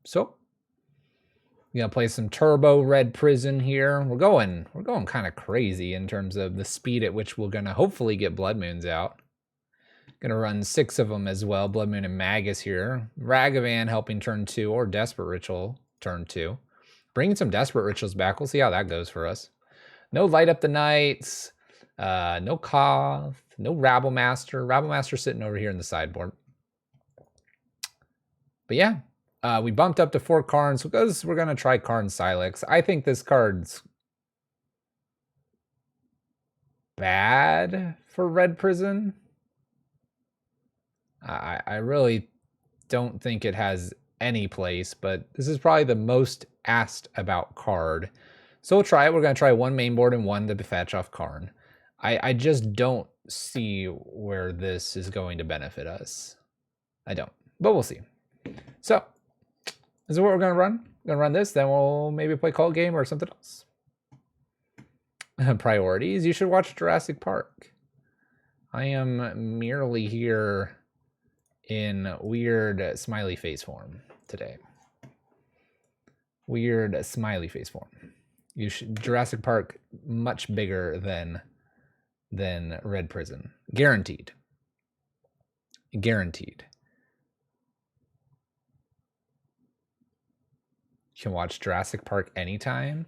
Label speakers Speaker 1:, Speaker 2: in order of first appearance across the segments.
Speaker 1: So gonna play some Turbo Red Prison here. We're going kind of crazy in terms of the speed at which we're gonna hopefully get Blood Moons out. Gonna run 6 of them as well. Blood Moon and Magus here. Ragavan helping turn 2 or Desperate Ritual turn 2. Bringing some Desperate Rituals back. We'll see how that goes for us. No Light Up the Nights. No Koth. No Rabble Master. Rabble Master sitting over here in the sideboard. But yeah, we bumped up to 4 Karns because we're going to try Karn Sylex. I think this card's bad for Red Prison. I really don't think it has any place, but this is probably the most asked about card. So we'll try it. We're going to try 1 main board and 1 to fetch off Karn. I just don't see where this is going to benefit us. I don't, but we'll see. So this is what we're going to run. We're going to run this, then we'll maybe play Cult Game or something else. Priorities. You should watch Jurassic Park. I am merely here in weird smiley face form today. Weird smiley face form. You should Jurassic Park much bigger than Red Prison. Guaranteed. Guaranteed. You can watch Jurassic Park anytime.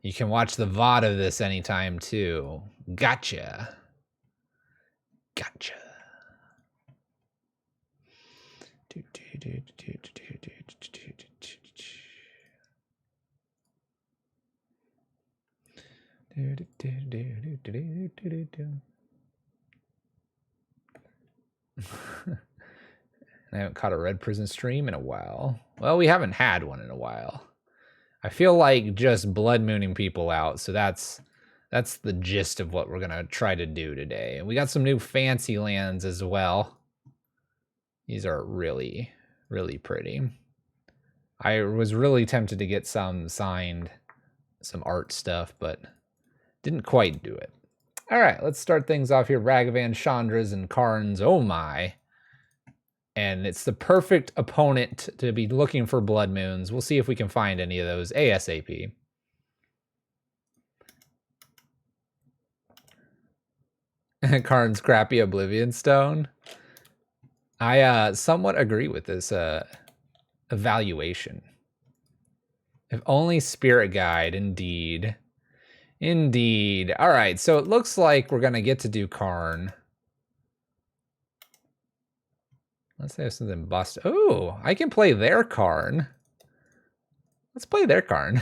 Speaker 1: You can watch the VOD of this anytime too. Gotcha. Gotcha. I haven't caught a Red Prison stream in a while. Well, we haven't had one in a while. I feel like just blood mooning people out, so that's the gist of what we're gonna try to do today. And we got some new fancy lands as well. These are really, really pretty. I was really tempted to get some signed, some art stuff, but didn't quite do it. All right, let's start things off here. Ragavan, Chandras, and Karns. Oh my. And it's the perfect opponent to be looking for Blood Moons. We'll see if we can find any of those ASAP. Karn's crappy Oblivion Stone. I somewhat agree with this evaluation. If only Spirit Guide, indeed. Indeed. All right, so it looks like we're going to get to do Karn. Let's say something bust. Oh, I can play their Karn. Let's play their Karn.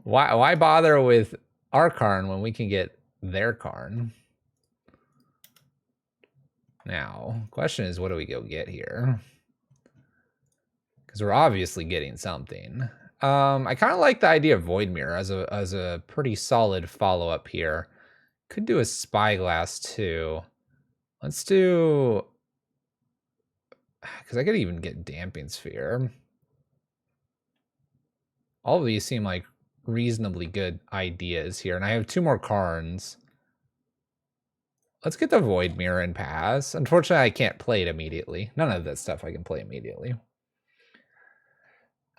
Speaker 1: Why bother with our Karn when we can get their Karn? Now, question is, what do we go get here? Because we're obviously getting something. I kind of like the idea of Void Mirror as a pretty solid follow-up here. Could do a Spyglass too. Let's do, because I could even get Damping Sphere. All of these seem like reasonably good ideas here, and I have 2 more Karns. Let's get the Void Mirror and pass. Unfortunately, I can't play it immediately. None of that stuff I can play immediately.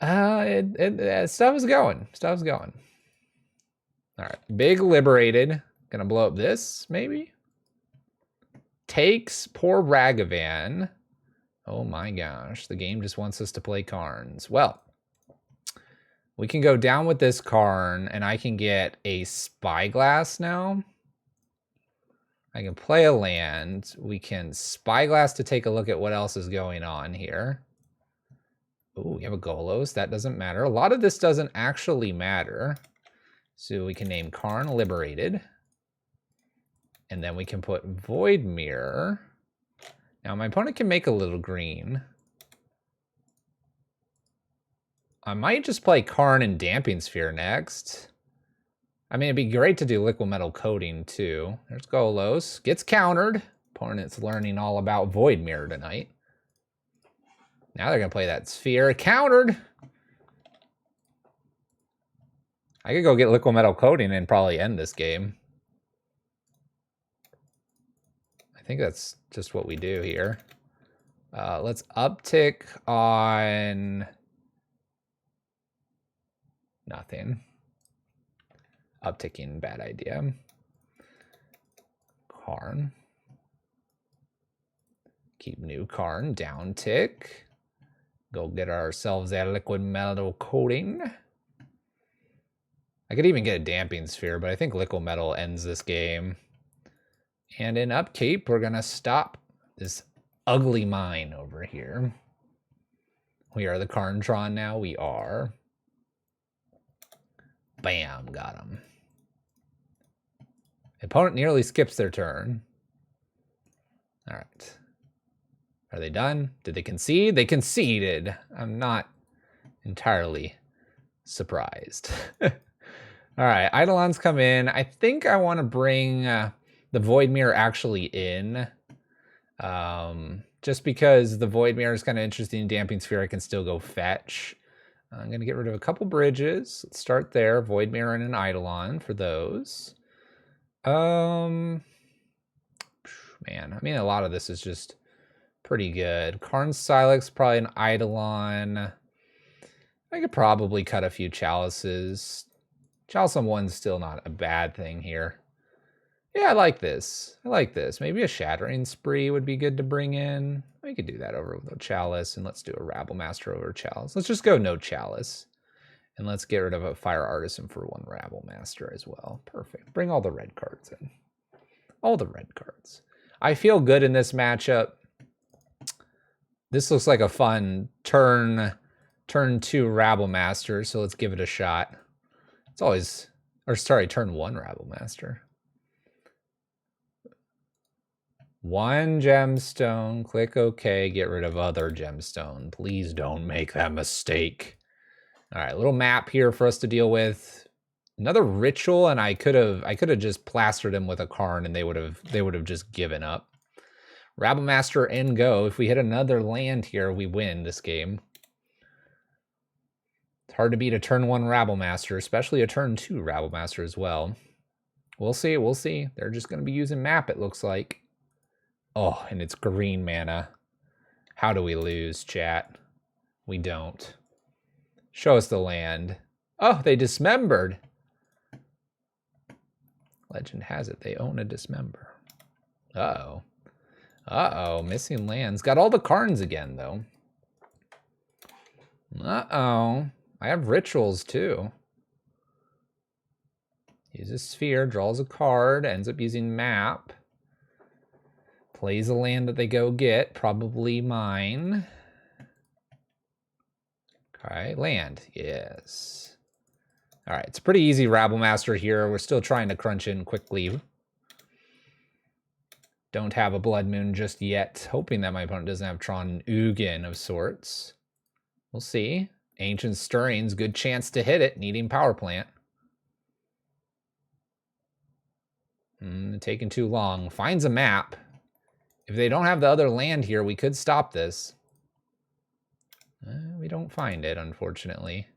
Speaker 1: Stuff is going. Stuff is going. All right, big Liberated. Gonna blow up this, maybe? Takes poor Ragavan. Oh my gosh, the game just wants us to play Karns. Well, we can go down with this Karn, and I can get a Spyglass now. I can play a land. We can Spyglass to take a look at what else is going on here. Oh, we have a Golos. That doesn't matter. A lot of this doesn't actually matter. So we can name Karn Liberated. And then we can put Void Mirror. Now my opponent can make a little green. I might just play Karn and Damping Sphere next. I mean, it'd be great to do Liquid Metal Coating too. There's Golos. Gets countered. Opponent's learning all about Void Mirror tonight. Now they're going to play that Sphere. Countered. I could go get Liquid Metal Coating and probably end this game. I think that's just what we do here. Let's uptick on nothing. Upticking, bad idea. Karn. Keep new Karn, down tick. Go get ourselves a liquid metal coating. I could even get a damping sphere, but I think liquid metal ends this game. And in upkeep, we're gonna stop this ugly mine over here. We are the Karntron now, we are. Bam, got him. Opponent nearly skips their turn. All right. Are they done? Did they concede? They conceded. I'm not entirely surprised. All right, Eidolons come in. I think I want to bring the Void Mirror actually in. Just because the Void Mirror is kind of interesting. Damping Sphere I can still go fetch. I'm going to get rid of a couple bridges. Let's start there. Void Mirror and an Eidolon for those. Man, I mean, a lot of this is just pretty good. Karn Sylex, probably an Eidolon. I could probably cut a few chalices. Chalice on one's still not a bad thing here. Yeah, I like this. I like this. Maybe a Shattering Spree would be good to bring in. We could do that over with a Chalice, and let's do a Rabble Master over Chalice. Let's just go no Chalice. And let's get rid of a Fire Artisan for one Rabble Master as well. Perfect. Bring all the red cards in. All the red cards. I feel good in this matchup. This looks like a fun turn 2 Rabble Master, so let's give it a shot. It's always, or sorry, turn 1 Rabble Master. 1 gemstone, click OK, get rid of other gemstone. Please don't make that mistake. All right, little map here for us to deal with. Another ritual, and I could have just plastered him with a Karn, and they would have just given up. Rabble Master and go. If we hit another land here, we win this game. It's hard to beat a turn 1 Rabble Master, especially a turn 2 Rabble Master as well. We'll see, we'll see. They're just going to be using map, it looks like. Oh, and it's green mana. How do we lose, chat? We don't. Show us the land. Oh, they dismembered. Legend has it, they own a dismember. Uh-oh. Uh-oh, missing lands. Got all the Karns again, though. Uh-oh. I have rituals, too. Uses sphere, draws a card, ends up using map. Plays a land that they go get, probably mine. Okay, land, yes. All right, it's a pretty easy Rabble Master here. We're still trying to crunch in quickly. Don't have a Blood Moon just yet. Hoping that my opponent doesn't have Tron Ugin of sorts. We'll see. Ancient Stirrings, good chance to hit it. Needing Power Plant. Taking too long. Finds a map. If they don't have the other land here, we could stop this. We don't find it, unfortunately.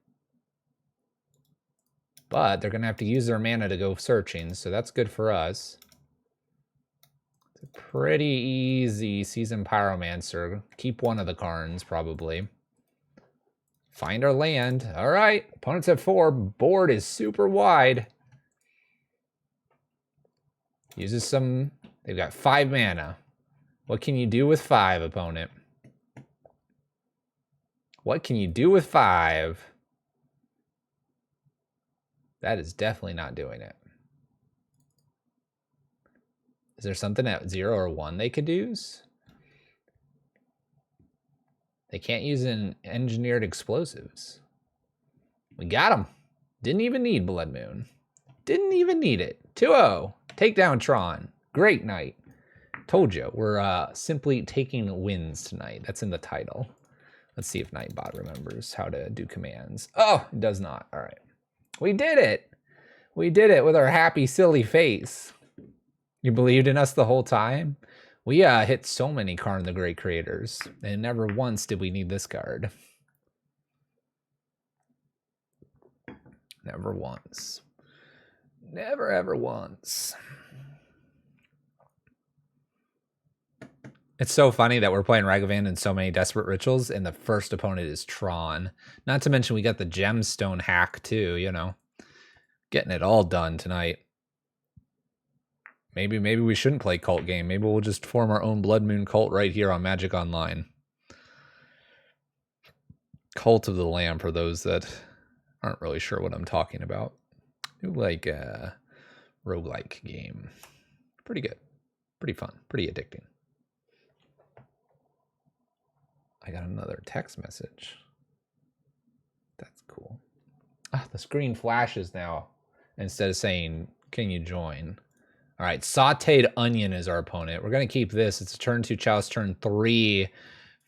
Speaker 1: But they're going to have to use their mana to go searching, so that's good for us. It's a pretty easy Seasoned Pyromancer. Keep one of the Karns, probably. Find our land. All right, opponents at 4. Board is super wide. Uses some... They've got 5 mana. What can you do with 5, opponent? What can you do with 5? That is definitely not doing it. Is there something at 0 or 1 they could use? They can't use an engineered explosives. We got him. Didn't even need Blood Moon. Didn't even need it. 2-0. Take down Tron. Great night. Told you, we're simply taking wins tonight. That's in the title. Let's see if Nightbot remembers how to do commands. Oh, it does not. All right. We did it. We did it with our happy, silly face. You believed in us the whole time? We hit so many Karn the Great Creators, and never once did we need this card. Never once. Never, ever once. It's so funny that we're playing Ragavan in so many Desperate Rituals, and the first opponent is Tron. Not to mention we got the Gemstone hack, too, you know. Getting it all done tonight. Maybe we shouldn't play cult game. Maybe we'll just form our own Blood Moon cult right here on Magic Online. Cult of the Lamb, for those that aren't really sure what I'm talking about. New like a roguelike game. Pretty good. Pretty fun. Pretty addicting. I got another text message. That's cool. Ah, the screen flashes now instead of saying, can you join? All right, Sauteed Onion is our opponent. We're going to keep this. It's a turn 2 Chalice, turn 3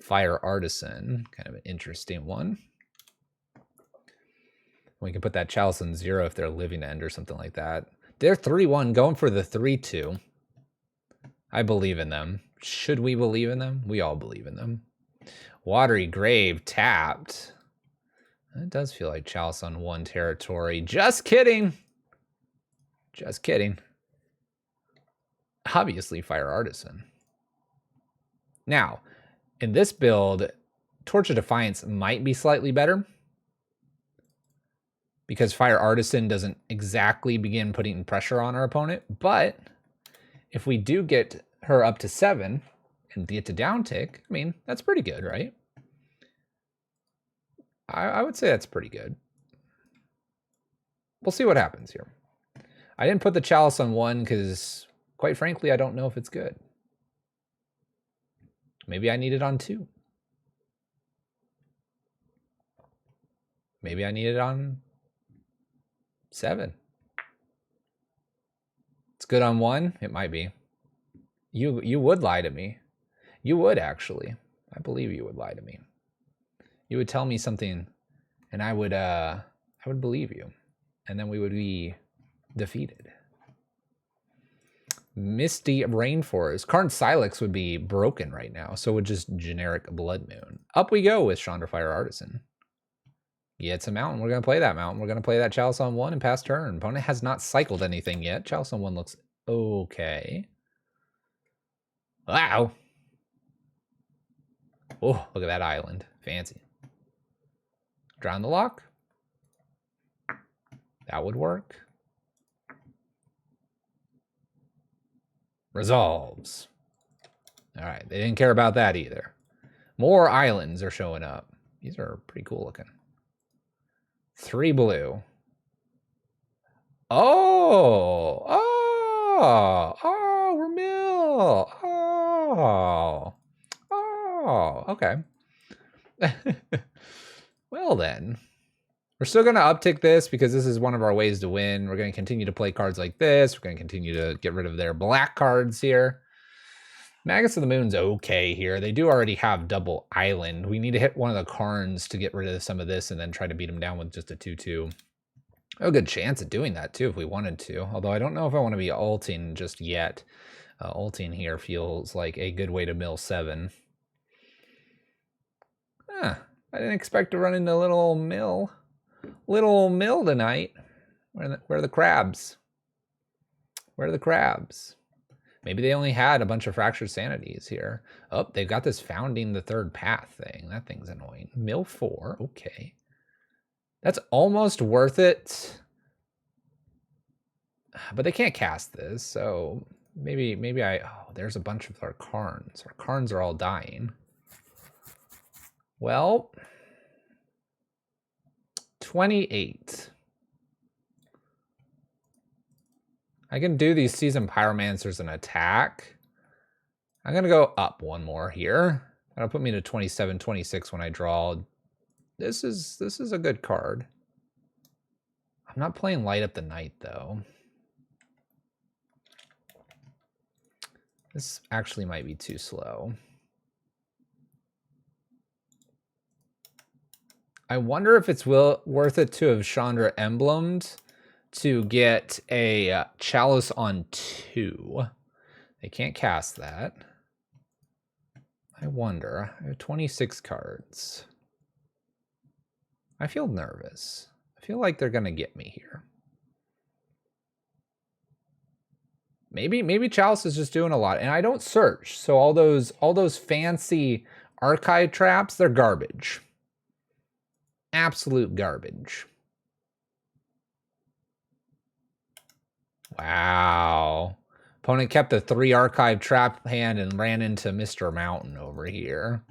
Speaker 1: Fire Artisan. Kind of an interesting one. We can put that Chalice on 0 if they're Living End or something like that. They're 3-1, going for the 3-2. I believe in them. Should we believe in them? We all believe in them. Watery Grave tapped. It does feel like Chalice on 1 territory. Just kidding. Just kidding. Obviously, Fire Artisan. Now, in this build, Torch of Defiance might be slightly better because Fire Artisan doesn't exactly begin putting pressure on our opponent. But if we do get her up to 7 and get to downtick, I mean, that's pretty good, right? I would say that's pretty good. We'll see what happens here. I didn't put the Chalice on 1 because, quite frankly, I don't know if it's good. Maybe I need it on 2. Maybe I need it on 7. It's good on 1? It might be. You would lie to me. You would, actually. I believe you would lie to me. You would tell me something, and I would believe you. And then we would be defeated. Misty Rainforest. Karn Sylex would be broken right now, so would just generic Blood Moon. Up we go with Chandra Fire Artisan. Yeah, it's a mountain. We're going to play that mountain. We're going to play that Chalice on 1 and pass turn. Opponent has not cycled anything yet. Chalice on 1 looks okay. Wow. Oh, look at that island. Fancy. Drown the Lock. That would work. Resolves. All right, they didn't care about that either. More islands are showing up. These are pretty cool looking. 3 blue. Oh, we're mill. Okay. Well then. We're still going to uptick this because this is one of our ways to win. We're going to continue to play cards like this. We're going to continue to get rid of their black cards here. Magus of the Moon's okay here. They do already have double island. We need to hit one of the Karns to get rid of some of this and then try to beat them down with just a 2-2. A good chance of doing that too if we wanted to. Although I don't know if I want to be ulting just yet. Ulting here feels like a good way to mill 7. I didn't expect to run into a little mill. Little mill tonight. Where are the crabs? Where are the crabs? Maybe they only had a bunch of Fractured Sanities here. Oh, they've got this Founding the Third Path thing. That thing's annoying. Mill 4, okay. That's almost worth it. But they can't cast this, so maybe oh, there's a bunch of our Karns. Our Karns are all dying. Well, 28. I can do these Seasoned Pyromancers and attack. I'm going to go up one more here. That'll put me to 27, 26 when I draw. This is a good card. I'm not playing Light Up the Night, though. This actually might be too slow. I wonder if it's worth it to have Chandra emblemed to get a Chalice on 2. They can't cast that. I wonder. I have 26 cards. I feel nervous. I feel like they're going to get me here. Maybe Chalice is just doing a lot, and I don't search, so all those fancy archive traps, they're garbage. Absolute garbage. Wow. Opponent kept a 3 archive trap hand and ran into Mr. Mountain over here.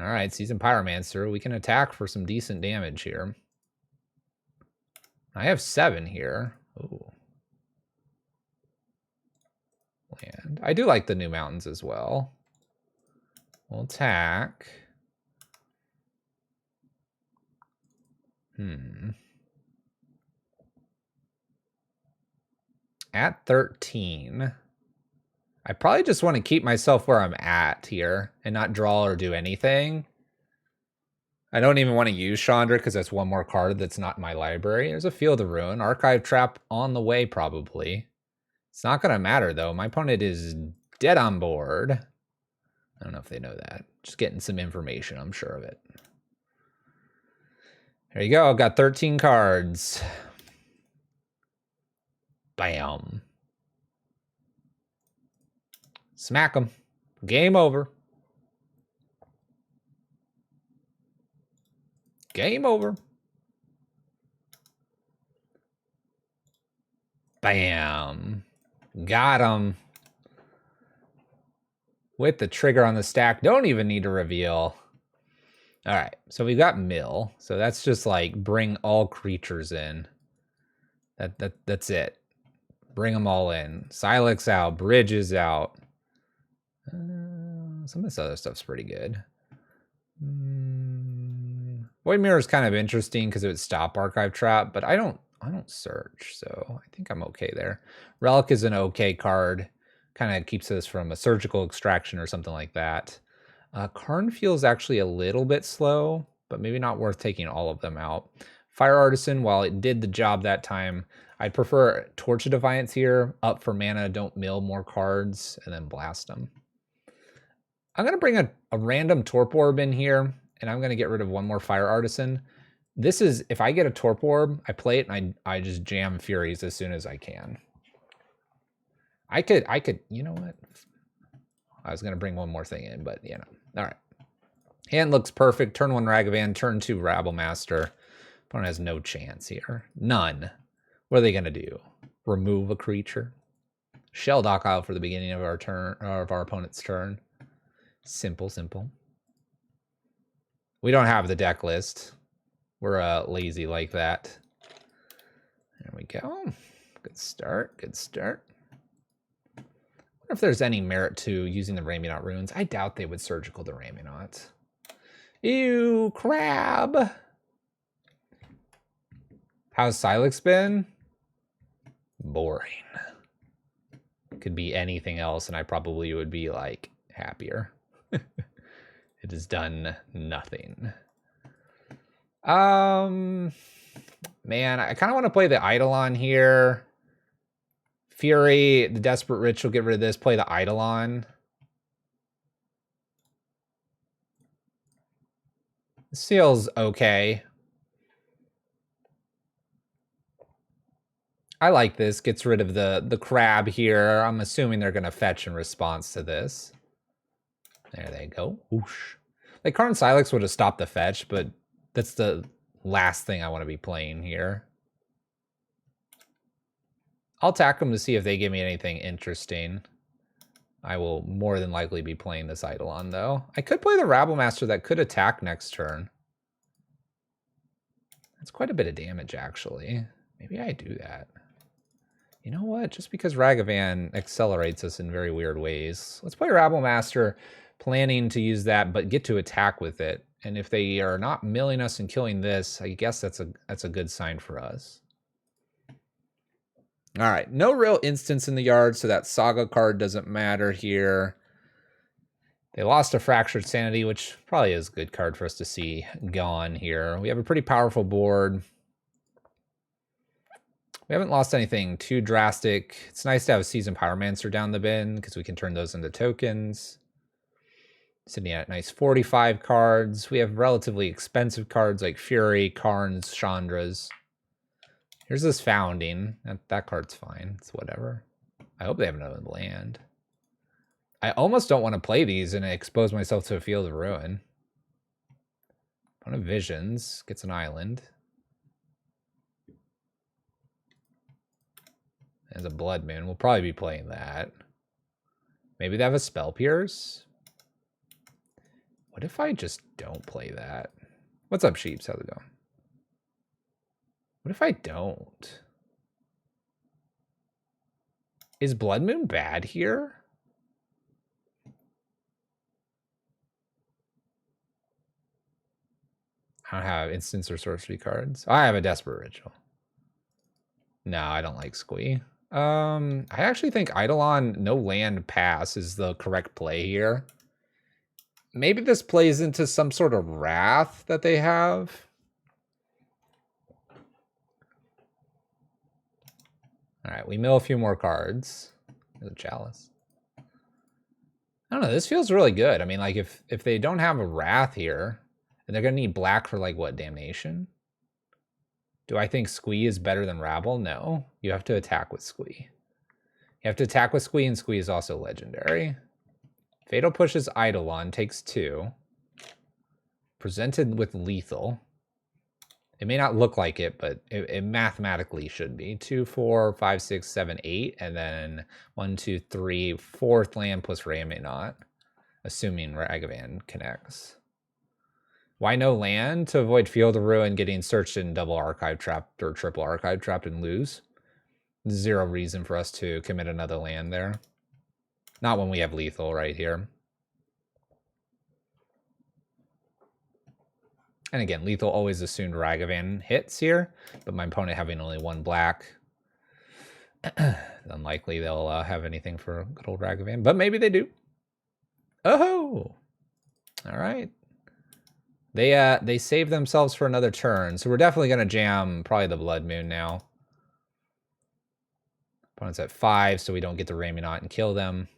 Speaker 1: All right, Seasoned Pyromancer. We can attack for some decent damage here. I have 7 here. Ooh. Land. I do like the new mountains as well. We'll attack. At 13. I probably just want to keep myself where I'm at here and not draw or do anything. I don't even want to use Chandra because that's one more card that's not in my library. There's a Field of Ruin. Archive Trap on the way, probably. It's not going to matter, though. My opponent is dead on board. I don't know if they know that. Just getting some information, I'm sure of it. There you go. I've got 13 cards. Bam. Smack them. Game over. Game over. Bam. Got him. With the trigger on the stack. Don't even need to reveal. All right. So we've got mill. So that's just like bring all creatures in. That's it. Bring them all in. Sylex out. Bridges out. Some of this other stuff's pretty good. Void Mirror is kind of interesting because it would stop Archive Trap, but I don't search, so I think I'm okay there. Relic is an okay card. Kind of keeps us from a surgical extraction or something like that. Karn feels actually a little bit slow, but maybe not worth taking all of them out. Fire Artisan, while it did the job that time, I'd prefer Torch of Defiance here. Up for mana, don't mill more cards, and then blast them. I'm going to bring a random Torp Orb in here, and I'm going to get rid of one more Fire Artisan. This is, if I get a Torp Orb, I play it, and I just jam Furies as soon as I can. I could, you know what? I was going to bring one more thing in, but, you know. All right. Hand looks perfect. Turn 1 Ragavan, turn 2 Rabblemaster. Opponent has no chance here. None. What are they going to do? Remove a creature? Shell Dock out for the beginning of our turn, or of our opponent's turn. Simple, simple. We don't have the deck list. We're lazy like that. There we go. Good start, good start. I wonder if there's any merit to using the Raminaut runes. I doubt they would surgical the Raminaut. Ew, crab. How's Sylex been? Boring. Could be anything else, and I probably would be, like, happier. It has done nothing. Man, I kind of want to play the Eidolon here. Fury, the Desperate Ritual, get rid of this. Play the Eidolon. This feels okay. I like this. Gets rid of the crab here. I'm assuming they're going to fetch in response to this. There they go. Whoosh. Like, Karn Sylex would have stopped the fetch, but that's the last thing I want to be playing here. I'll attack them to see if they give me anything interesting. I will more than likely be playing this Eidolon, though. I could play the Rabblemaster that could attack next turn. That's quite a bit of damage, actually. Maybe I do that. You know what? Just because Ragavan accelerates us in very weird ways. Let's play Rabblemaster, planning to use that, but get to attack with it. And if they are not milling us and killing this, I guess that's a good sign for us. All right, no real instance in the yard, so that Saga card doesn't matter here. They lost a Fractured Sanity, which probably is a good card for us to see gone here. We have a pretty powerful board. We haven't lost anything too drastic. It's nice to have a Seasoned Pyromancer down the bin because we can turn those into tokens. Sitting at nice 45 cards. We have relatively expensive cards like Fury, Karns, Chandras. Here's this Founding. That card's fine. It's whatever. I hope they have another land. I almost don't want to play these and expose myself to a Field of Ruin. Opponent Visions gets an island. As a Blood Moon, we'll probably be playing that. Maybe they have a Spell Pierce. What if I just don't play that? What's up, Sheeps? How's it going? What if I don't? Is Blood Moon bad here? I don't have instants or sorcery cards. Oh, I have a Desperate Ritual. No, I don't like Squee. I actually think Eidolon no land pass is the correct play here. Maybe this plays into some sort of wrath that they have. All right, we mill a few more cards. There's a Chalice. I don't know, this feels really good. I mean, like, if they don't have a wrath here, and they're gonna need black for, like, what, Damnation? Do I think Squee is better than Rabble? No. You have to attack with Squee. You have to attack with Squee, and Squee is also legendary. Fatal pushes Eidolon, takes 2. Presented with lethal. It may not look like it, but it mathematically should be. 2, 4, 5, 6, 7, 8, and then 1, 2, 3, 4th land plus Ray may not, assuming Ragavan connects. Why no land? To avoid Field of Ruin getting searched in double archive trapped or triple archive trapped and lose. Zero reason for us to commit another land there. Not when we have lethal right here. And again, lethal always assumed Ragavan hits here, but my opponent having only 1 black, unlikely they'll have anything for good old Ragavan, but maybe they do. Oh, all right. They save themselves for another turn, so we're definitely going to jam probably the Blood Moon now. Opponent's at 5, so we don't get the Raymond and kill them.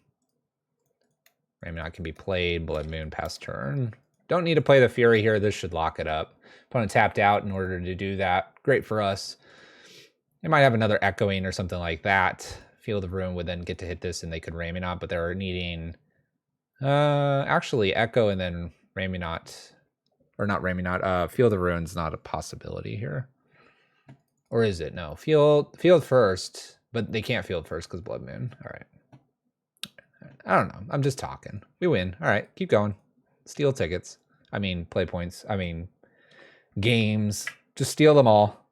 Speaker 1: Raymond can be played, Blood Moon past turn. Don't need to play the Fury here, this should lock it up. Opponent tapped out in order to do that. Great for us. They might have another Echoing or something like that. Field of Ruin would then get to hit this and they could Raymond, but they're needing actually Echo and then Raymond. Or not Raymond, Field of Ruin's not a possibility here. Or is it? No, field first, but they can't field first because Blood Moon. All right. I don't know. I'm just talking. We win. All right, keep going. Steal tickets. I mean, play points. I mean, games. Just steal them all.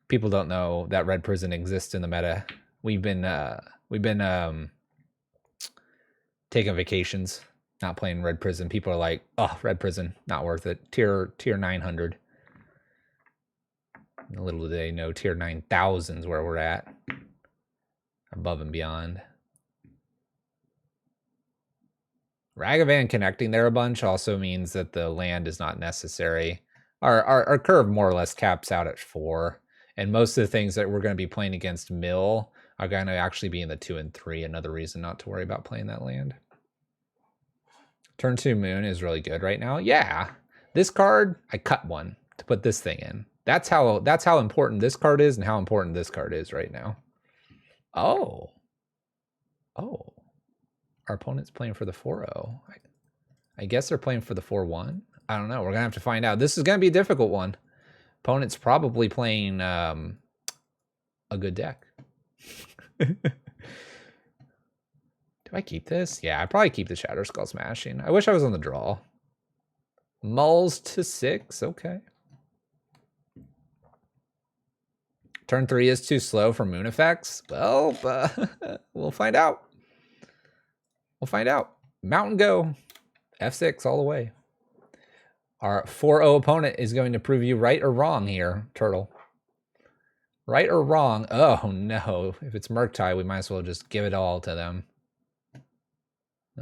Speaker 1: People don't know that Red Prison exists in the meta. We've been taking vacations. Not playing Red Prison. People are like, oh, Red Prison, not worth it. Tier 900. Little do they know tier 9,000 is where we're at. Above and beyond. Ragavan connecting there a bunch also means that the land is not necessary. Our curve more or less caps out at 4. And most of the things that we're going to be playing against mill are going to actually be in the 2 and 3. Another reason not to worry about playing that land. Turn 2 Moon is really good right now. Yeah, this card, I cut one to put this thing in. That's how important this card is and how important this card is right now. Oh. Our opponent's playing for the 4-0. I guess they're playing for the 4-1. I don't know. We're going to have to find out. This is going to be a difficult one. Opponent's probably playing a good deck. Do I keep this? Yeah, I probably keep the Shatter Skull Smashing. I wish I was on the draw. Mulls to 6. Okay. Turn 3 is too slow for moon effects. Well, we'll find out. We'll find out. Mountain go. F6 all the way. Our 4-0 opponent is going to prove you right or wrong here, Turtle. Right or wrong? Oh, no. If it's Murktide, we might as well just give it all to them.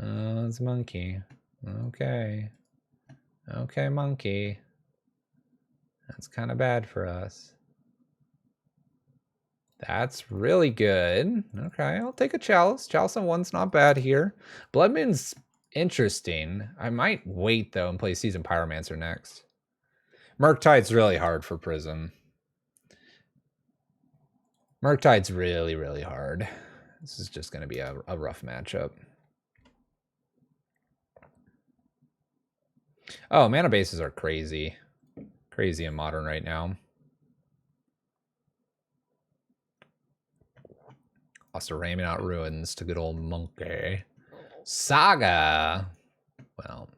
Speaker 1: Oh, it's Monkey. Okay. Okay, Monkey. That's kind of bad for us. That's really good. Okay, I'll take a Chalice. Chalice on 1's not bad here. Blood Moon's interesting. I might wait, though, and play Seasoned Pyromancer next. Murktide's really hard for Prism. Murktide's really, really hard. This is just going to be a rough matchup. Oh, mana bases are crazy. Crazy in Modern right now. Also ramming out ruins to good old Monkey. Saga. Well.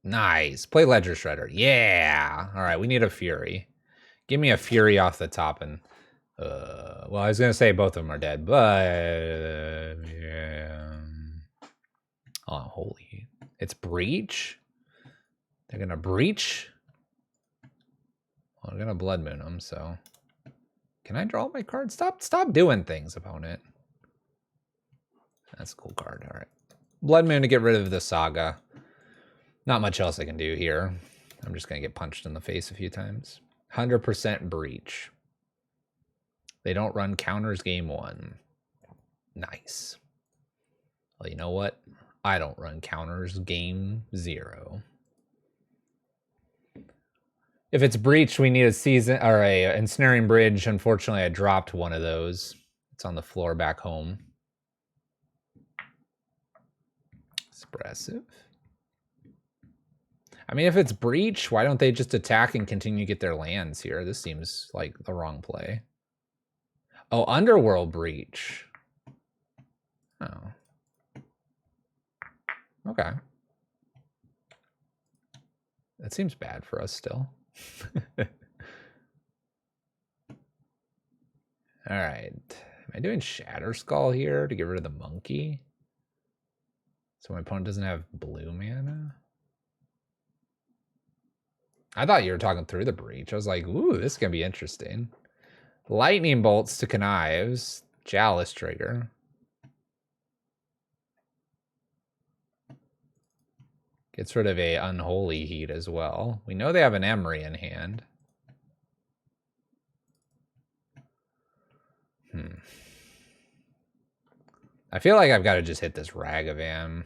Speaker 1: Nice. Play Ledger Shredder. Yeah. All right, we need a Fury. Give me a Fury off the top. And well, I was going to say both of them are dead, but yeah. Oh, holy. It's Breach? They're going to Breach? Well, I'm going to Blood Moon them, so... Can I draw my card? Stop doing things, opponent. That's a cool card. All right. Blood Moon to get rid of the Saga. Not much else I can do here. I'm just going to get punched in the face a few times. 100% Breach. They don't run counters game 1. Nice. Well, you know what? I don't run counters game 0. If it's Breach, we need a season or a Ensnaring Bridge. Unfortunately, I dropped one of those. It's on the floor back home. Expressive. I mean, if it's Breach, why don't they just attack and continue to get their lands here? This seems like the wrong play. Oh, Underworld Breach. Oh. Okay. That seems bad for us still. All right. Am I doing Shatter Skull here to get rid of the monkey? So my opponent doesn't have blue mana? I thought you were talking through the Breach. I was like, ooh, this is going to be interesting. Lightning Bolts to Connives. Chalice trigger. Gets rid of a Unholy Heat as well. We know they have an Emery in hand. I feel like I've got to just hit this Ragavan.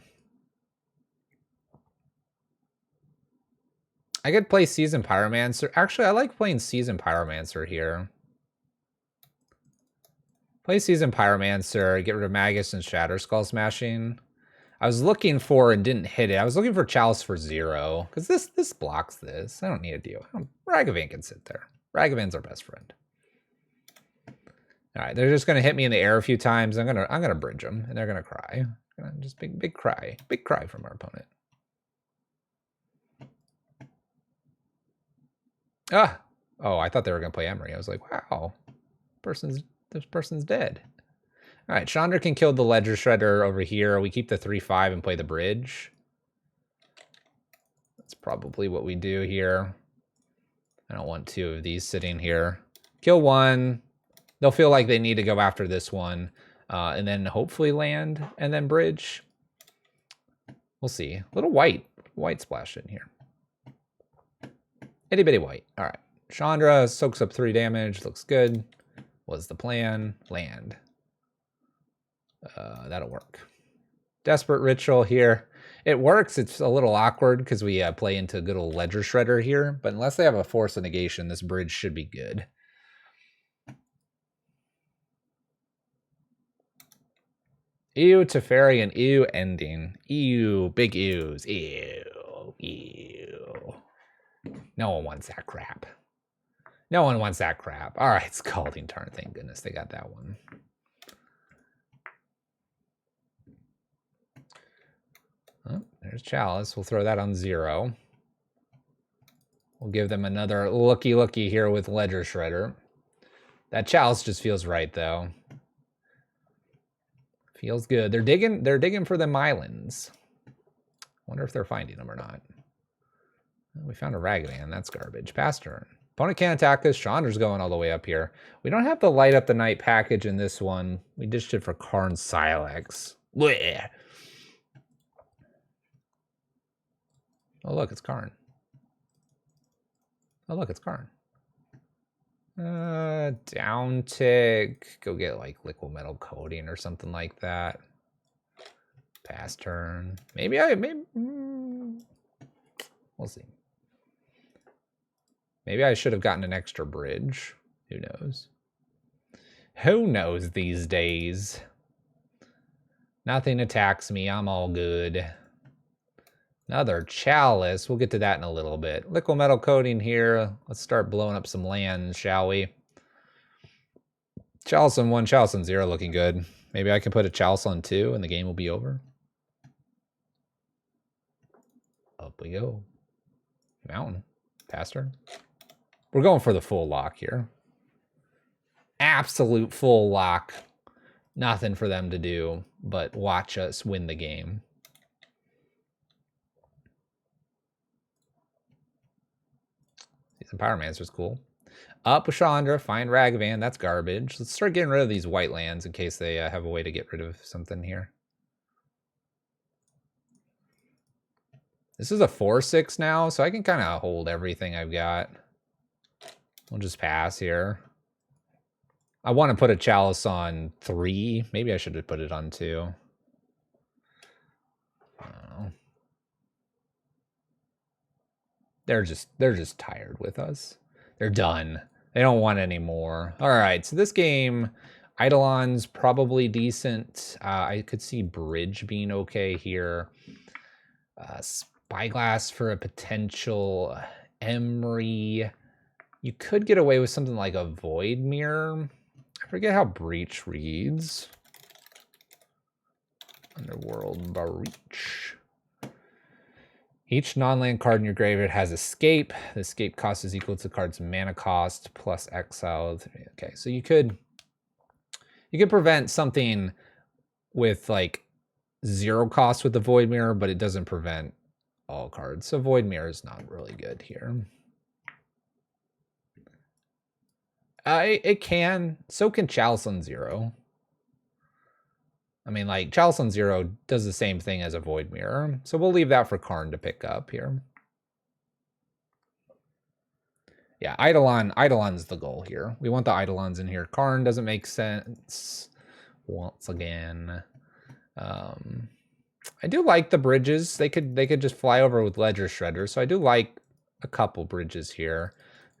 Speaker 1: I could play Seasoned Pyromancer. Actually, I like playing Seasoned Pyromancer here. Play Seasoned Pyromancer, get rid of Magus and Shatter Skull Smashing. I was looking for and didn't hit it. I was looking for Chalice for 0, because this blocks this. I don't need a deal. Ragavan can sit there. Ragavan's our best friend. All right, they're just gonna hit me in the air a few times. I'm gonna bridge them, and they're gonna cry. Just big cry from our opponent. Ah, oh, I thought they were gonna play Emery. I was like, wow, this person's dead. All right, Chandra can kill the Ledger Shredder over here. We keep the 3/5 and play the bridge. That's probably what we do here. I don't want 2 of these sitting here. Kill 1. They'll feel like they need to go after this one, and then hopefully land, and then bridge. We'll see. Little white splash in here. Itty bitty white. All right. Chandra soaks up 3 damage. Looks good. Was the plan. Land. That'll work. Desperate Ritual here. It works. It's a little awkward because we play into a good old Ledger Shredder here, but unless they have a Force of Negation, this bridge should be good. Ew, Teferi, and ew, ending. Ew, big ews. Ew, ew. No one wants that crap. No one wants that crap. All right, Scalding Tarn. Thank goodness they got that one. Oh, there's Chalice. We'll throw that on 0. We'll give them another looky here with Ledger Shredder. That Chalice just feels right, though. Feels good. They're digging for them islands. Wonder if they're finding them or not. Well, we found a Ragavan. That's garbage. Pass turn. Opponent can't attack us. Chandra's going all the way up here. We don't have the Light Up the Night package in this one. We ditched it for Karn Sylex. Blech. Oh, look, it's Karn. Oh, look, it's Karn. Down tick. Go get like liquid metal coating or something like that. Pass turn. Maybe we'll see. Maybe I should have gotten an extra bridge. Who knows? Who knows these days? Nothing attacks me. I'm all good. Another chalice. We'll get to that in a little bit. Liquid metal coating here. Let's start blowing up some lands, shall we? Chalice on 1, chalice on 0 looking good. Maybe I can put a chalice on 2 and the game will be over. Up we go. Mountain. Pass turn. We're going for the full lock here. Absolute full lock. Nothing for them to do but watch us win the game. Some Pyromancer's cool. Up with Chandra, find Ragavan, that's garbage. Let's start getting rid of these white lands in case they have a way to get rid of something here. This is a 4/6 now, so I can kind of hold everything I've got. We'll just pass here. I want to put a chalice on 3. Maybe I should have put it on 2. I don't know. They're just tired with us. They're done. They don't want any more. All right, so this game, Eidolon's probably decent. I could see Bridge being okay here. Spyglass for a potential Emery. You could get away with something like a Void Mirror. I forget how Breach reads. Underworld Breach. Each non-land card in your graveyard has escape. The escape cost is equal to the card's mana cost plus exiled. Okay, so you could prevent something with like 0 cost with the Void Mirror, but it doesn't prevent all cards. So Void Mirror is not really good here. It can. So can Chalice on 0. I mean, like, Chalice on 0 does the same thing as a Void Mirror. So we'll leave that for Karn to pick up here. Yeah, Eidolon's the goal here. We want the Eidolons in here. Karn doesn't make sense once again. I do like the bridges. They could just fly over with Ledger Shredder. So I do like a couple bridges here.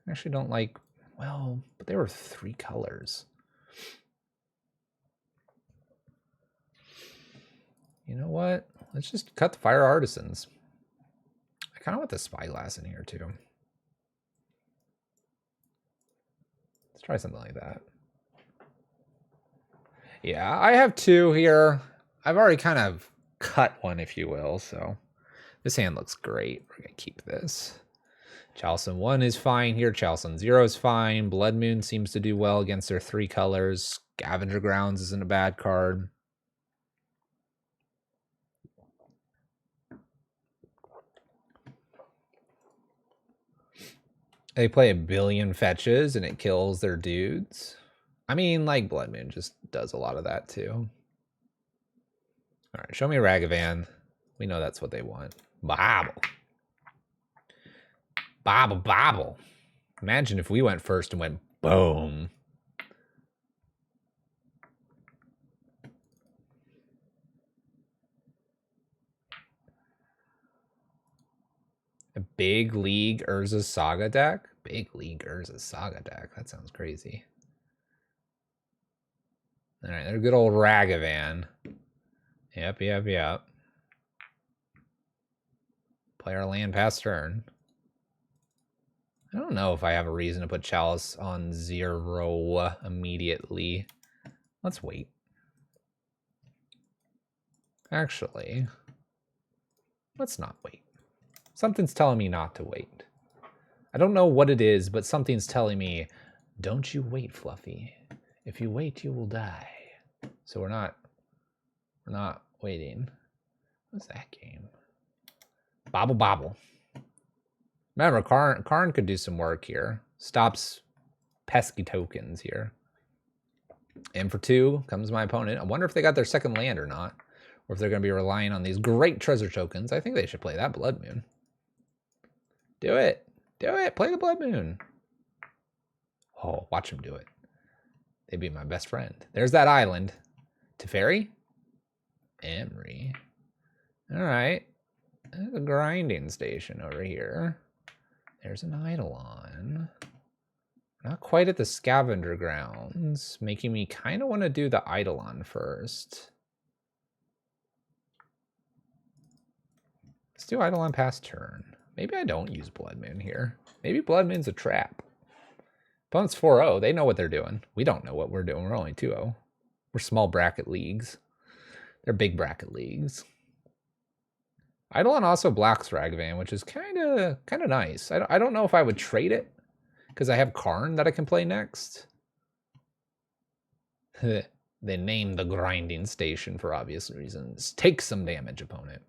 Speaker 1: I actually don't like, well, but they were 3 colors. You know what? Let's just cut the Fire Artisans. I kind of want the Spyglass in here too. Let's try something like that. Yeah, I have 2 here. I've already kind of cut one, if you will, so this hand looks great. We're going to keep this. Chalice on 1 is fine here. Chalice on 0 is fine. Blood Moon seems to do well against their 3 colors. Scavenger Grounds isn't a bad card. They play a billion fetches and it kills their dudes. I mean, like, Blood Moon just does a lot of that too. All right, show me Ragavan. We know that's what they want. Bobble. Bobble, bobble. Imagine if we went first and went boom. A Big League Urza Saga deck? Big League Urza Saga deck. That sounds crazy. All right, they're good old Ragavan. Yep. Play our land past turn. I don't know if I have a reason to put Chalice on 0 immediately. Let's wait. Actually, let's not wait. Something's telling me not to wait. I don't know what it is, but something's telling me, don't you wait, Fluffy. If you wait, you will die. So we're not waiting. What's that game? Bobble Bobble. Remember, Karn could do some work here. Stops pesky tokens here. And for 2 comes my opponent. I wonder if they got their second land or not. Or if they're going to be relying on these great treasure tokens. I think they should play that Blood Moon. Do it. Do it. Play the Blood Moon. Oh, watch them do it. They'd be my best friend. There's that island. Teferi? Emery. All right. There's a grinding station over here. There's an Eidolon. Not quite at the scavenger grounds, making me kind of want to do the Eidolon first. Let's do Eidolon past turn. Maybe I don't use Blood Moon here. Maybe Blood Moon's a trap. Opponent's 4-0. They know what they're doing. We don't know what we're doing. We're only 2-0. We're small bracket leagues. They're big bracket leagues. Eidolon also blocks Ragavan, which is kind of nice. I don't know if I would trade it because I have Karn that I can play next. They named the grinding station for obvious reasons. Take some damage, opponent.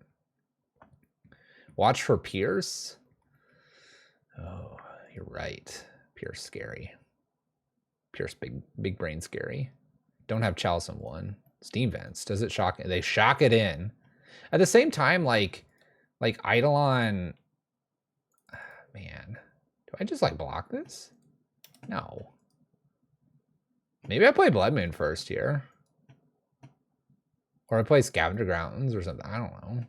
Speaker 1: Watch for Pierce. Oh, you're right. Pierce scary. Pierce big brain scary. Don't have Chalice in 1. Steam Vents. Does it shock? They shock it in. At the same time, like Eidolon. Man, do I just like block this? No. Maybe I play Blood Moon first here. Or I play Scavenger Grounds or something. I don't know.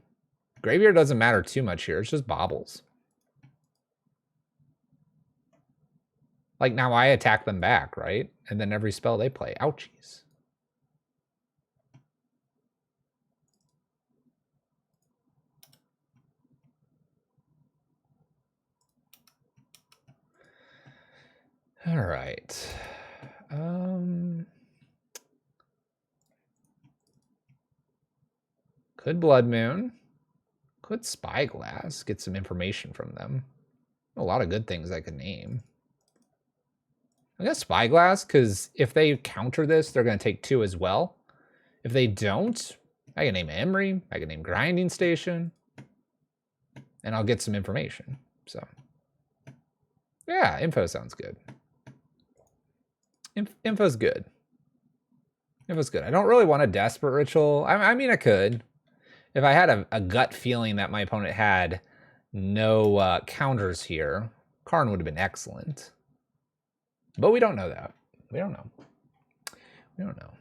Speaker 1: Graveyard doesn't matter too much here. It's just baubles. Like now I attack them back, right? And then every spell they play. Ouchies. All right. Could Blood Moon. Could Spyglass. Get some information from them. A lot of good things I could name. I guess Spyglass, because if they counter this, they're going to take 2 as well. If they don't, I can name Emery. I can name Grinding Station. And I'll get some information. So, yeah, info sounds good. Info's good. Info's good. I don't really want a Desperate Ritual. I mean, I could. If I had a gut feeling that my opponent had no counters here, Karn would have been excellent. But we don't know that. We don't know. We don't know.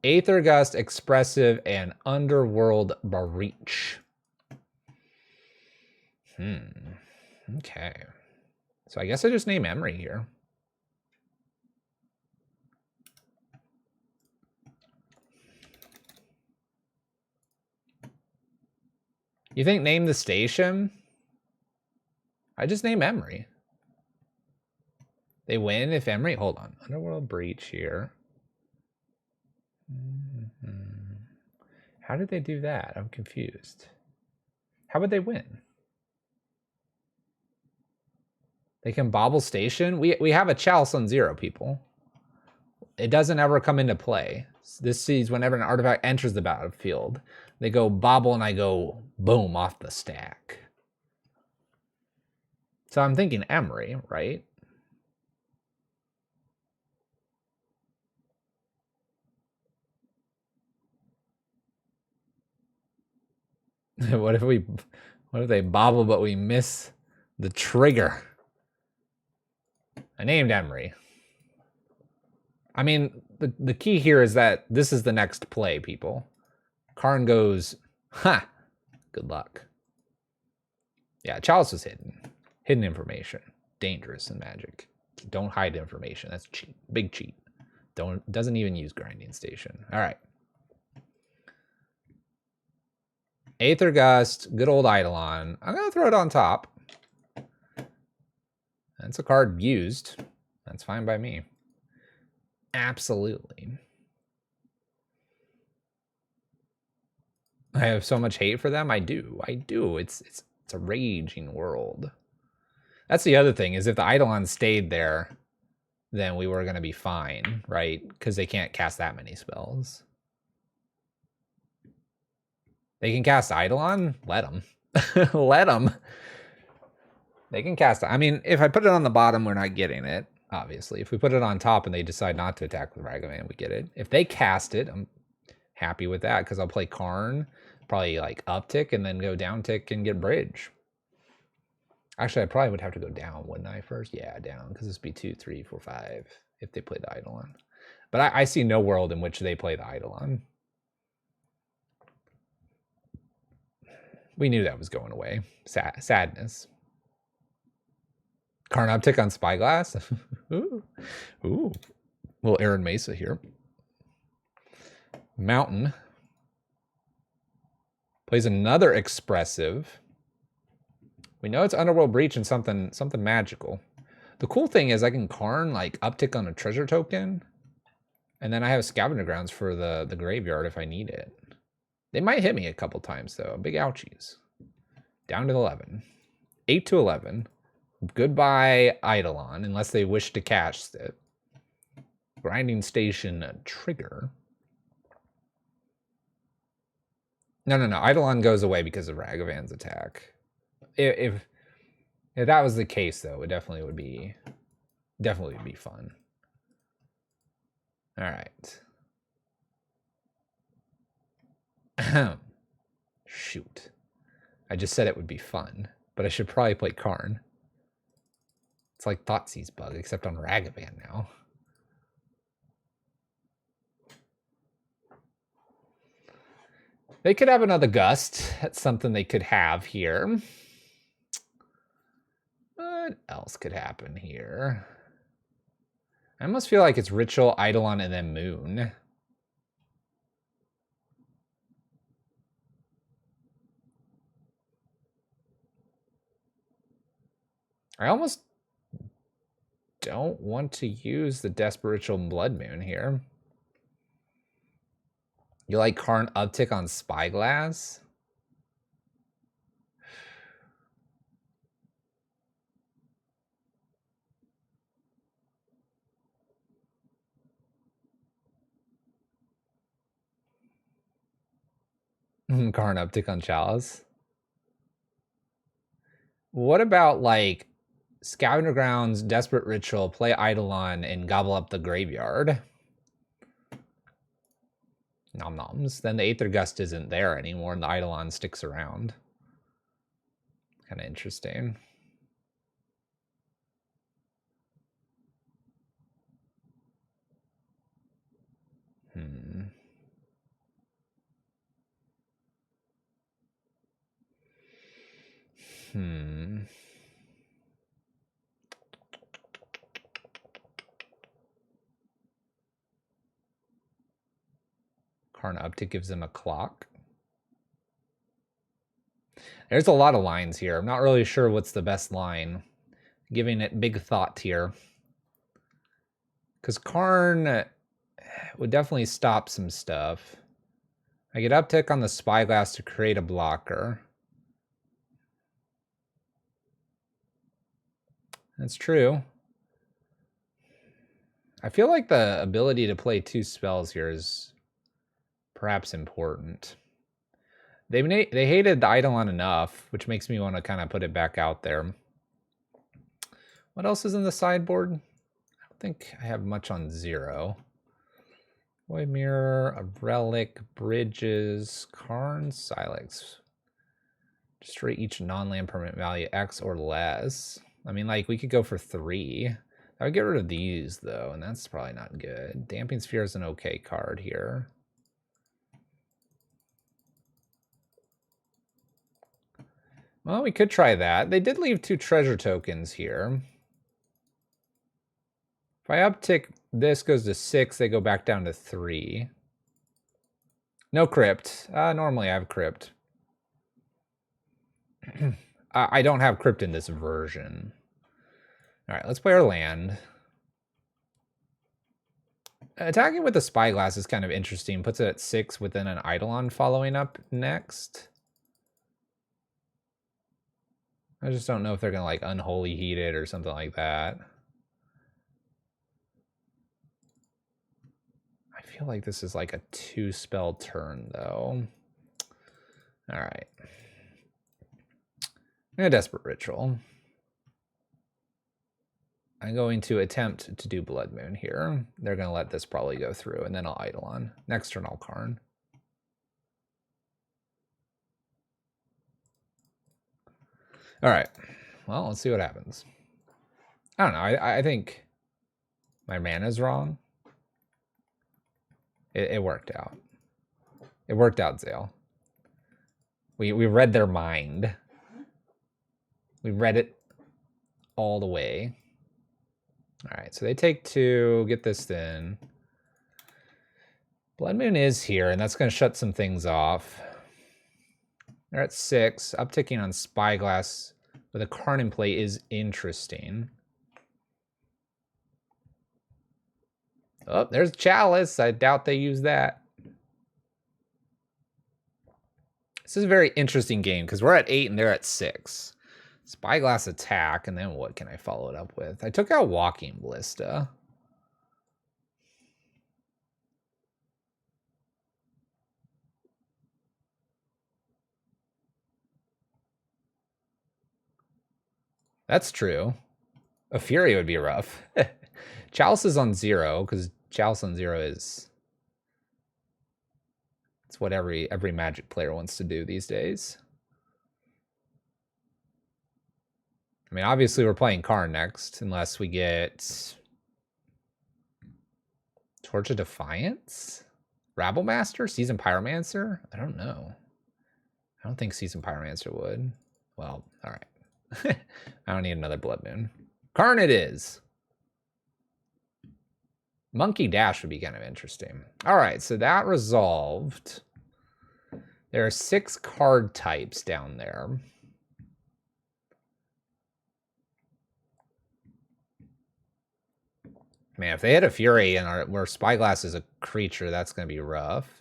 Speaker 1: Aether Gust, Expressive, and Underworld Breach. Okay. So I guess I just name Emery here. You think name the station? I just name Emery. They win if Emery... Hold on. Underworld Breach here. How did they do that? I'm confused. How would they win? They can bobble station? We have a Chalice on 0, people. It doesn't ever come into play. This sees whenever an artifact enters the battlefield. They go bobble and I go boom off the stack. So I'm thinking Emery, right? What if they bobble but we miss the trigger? I named Emery. I mean, the key here is that this is the next play, people. Karn goes, ha, good luck. Yeah, Chalice was hidden. Hidden information. Dangerous in Magic. Don't hide information. That's cheat. Big cheat. Doesn't even use Grinding Station. All right. Aether Gust, good old Eidolon. I'm going to throw it on top. That's a card used. That's fine by me. Absolutely. I have so much hate for them. I do. It's a raging world. That's the other thing, is if the Eidolon stayed there, then we were going to be fine, right? Because they can't cast that many spells. They can cast Eidolon? Let them. Let them. They can cast... I mean, if I put it on the bottom, we're not getting it, obviously. If we put it on top and they decide not to attack with Ragavan, we get it. If they cast it, I'm happy with that, because I'll play Karn, probably like uptick, and then go down tick and get bridge. Actually, I probably would have to go down, wouldn't I, first? Yeah, down, because this would be 2, 3, 4, 5 if they play the Eidolon. But I see no world in which they play the Eidolon. We knew that was going away. Sadness. Karn uptick on Spyglass. Ooh. Ooh. Little Aaron Mesa here. Mountain. Plays another expressive. We know it's Underworld Breach and something magical. The cool thing is I can Karn like uptick on a treasure token. And then I have Scavenger Grounds for the graveyard if I need it. They might hit me a couple times though. Big ouchies. Down to 11. 8 to 11. Goodbye Eidolon, unless they wish to cast it. Grinding Station trigger. No. Eidolon goes away because of Ragavan's attack. If that was the case, though, it definitely would be fun. All right. Shoot. I just said it would be fun, but I should probably play Karn. It's like Thoughtseize Bug, except on Ragavan now. They could have another Gust. That's something they could have here. What else could happen here? I almost feel like it's Ritual, Eidolon, and then Moon. I almost don't want to use the Desperate Ritual Blood Moon here. You like Karn uptick on Spyglass? Karn uptick on Chalice. What about like Scavenger Grounds, Desperate Ritual, play Eidolon, and gobble up the graveyard? Nom noms. Then the Aether Gust isn't there anymore, and the Eidolon sticks around. Kind of interesting. Karn uptick gives them a clock. There's a lot of lines here. I'm not really sure what's the best line. Giving it big thought here. Because Karn would definitely stop some stuff. I get uptick on the Spyglass to create a blocker. That's true. I feel like the ability to play 2 spells here is perhaps important. They hated the Eidolon enough, which makes me want to kind of put it back out there. What else is in the sideboard? I don't think I have much on 0. Void Mirror, a Relic, Bridges, Karn, Sylex. Destroy each non-land permanent value X or less. I mean, like, we could go for 3. I would get rid of these, though, and that's probably not good. Damping Sphere is an okay card here. Well, we could try that. They did leave 2 treasure tokens here. If I uptick, this goes to 6, they go back down to 3. No crypt. Normally I have crypt. I don't have crypt in this version. All right, let's play our land. Attacking with the Spyglass is kind of interesting. Puts it at 6 within an Eidolon following up next. I just don't know if they're going to like Unholy Heat it or something like that. I feel like this is like a 2-spell turn, though. All right. And a Desperate Ritual. I'm going to attempt to do Blood Moon here. They're going to let this probably go through, and then I'll Eidolon. Next turn, I'll Karn. All right. Well, let's see what happens. I don't know. I think my mana's wrong. It worked out. It worked out, Zale. We read their mind. We read it all the way. All right, so they take 2, get this in. Blood Moon is here, and that's going to shut some things off. They're at 6. Upticking on Spyglass with a Karn in play is interesting. Oh, there's Chalice. I doubt they use that. This is a very interesting game because we're at 8 and they're at 6. Spyglass attack, and then what can I follow it up with? I took out Walking Ballista. That's true. A Fury would be rough. Chalice is on 0, because Chalice on 0 is... It's what every Magic player wants to do these days. I mean, obviously we're playing Karn next, unless we get... Torch of Defiance? Rabblemaster? Seasoned Pyromancer? I don't know. I don't think Seasoned Pyromancer would. Well, alright. I don't need another Blood Moon. Karn it is. Monkey Dash would be kind of interesting. Alright, so that resolved. There are 6 card types down there. Man, if they hit a Fury and where Spyglass is a creature, that's going to be rough.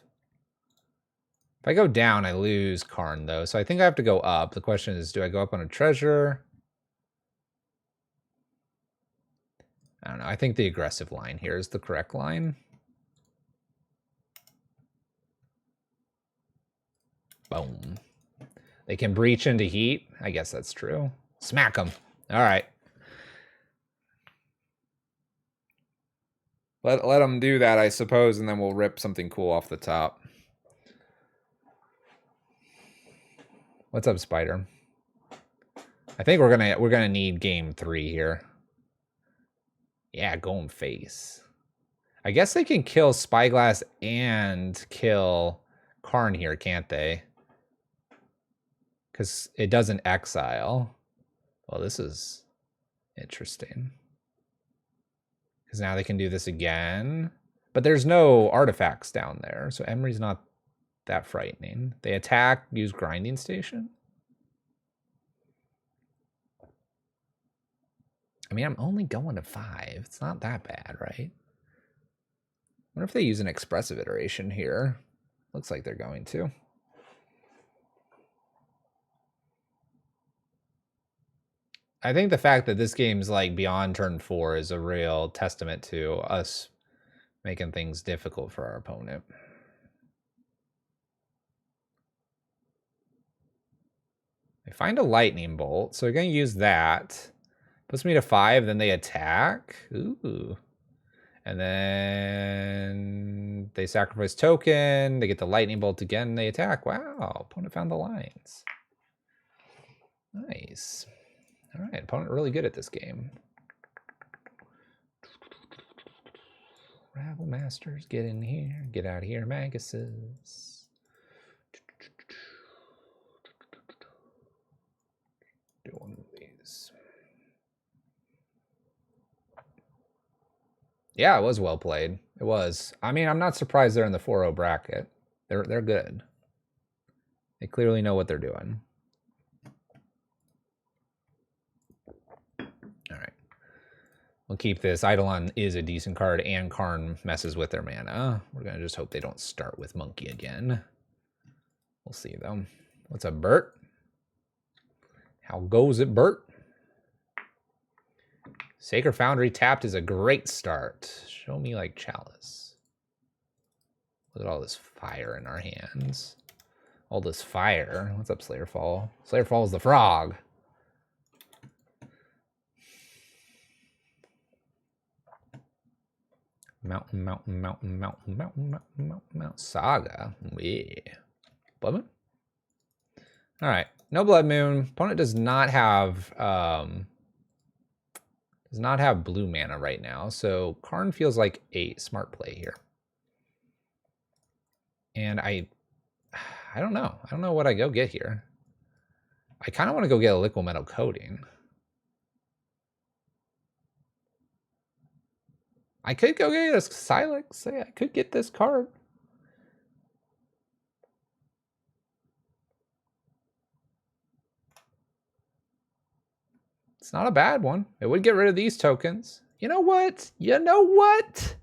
Speaker 1: If I go down, I lose Karn, though. So I think I have to go up. The question is, do I go up on a treasure? I don't know. I think the aggressive line here is the correct line. Boom. They can breach into heat. I guess that's true. Smack them. All right. Let them do that, I suppose, and then we'll rip something cool off the top. What's up, Spider? I think we're gonna need game 3 here. Yeah, going face. I guess they can kill Spyglass and kill Karn here, can't they? Because it doesn't exile. Well, this is interesting. Because now they can do this again. But there's no artifacts down there, so Emery's not that frightening. They attack, use Grinding Station. I mean, I'm only going to 5. It's not that bad, right? I wonder if they use an expressive iteration here. Looks like they're going to. I think the fact that this game's like beyond turn 4 is a real testament to us making things difficult for our opponent. They find a lightning bolt, so they're going to use that. Puts me to 5, then they attack. Ooh. And then they sacrifice token. They get the lightning bolt again, and they attack. Wow, opponent found the lines. Nice. All right, opponent really good at this game. Rabble Masters, get in here. Get out of here, Maguses. Do one of these. Yeah, it was well played. It was. I mean, I'm not surprised they're in the 4-0 bracket. They're good. They clearly know what they're doing. All right. We'll keep this. Eidolon is a decent card, and Karn messes with their mana. We're going to just hope they don't start with Monkey again. We'll see, though. What's up, Bert? How goes it, Bert? Sacred Foundry tapped is a great start. Show me, like, Chalice. Look at all this fire in our hands. All this fire. What's up, Slayerfall? Slayerfall is the frog. Mountain. Saga. Yeah. Blood Moon? Alright. No Blood Moon. Opponent does not have blue mana right now, so Karn feels like a smart play here. And I don't know. I don't know what I go get here. I kind of want to go get a liquid metal coating. I could go get a Sylex. I could get this card. It's not a bad one. It would get rid of these tokens. You know what? You know what?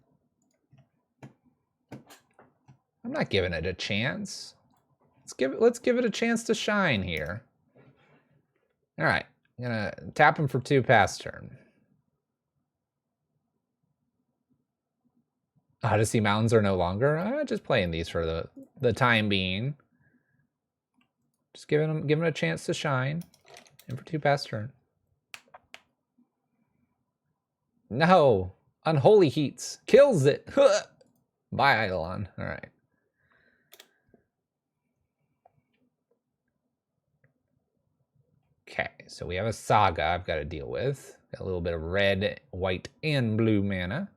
Speaker 1: I'm not giving it a chance. Let's give it a chance to shine here. All right. I'm gonna tap him for 2 pass turn. Odyssey Mountains are no longer. Just playing these for the time being. Just giving him a chance to shine. And for 2 pass turn. No! Unholy Heats. Kills it! Bye, Eidolon. Alright. Okay, so we have a Saga I've got to deal with. Got a little bit of red, white, and blue mana.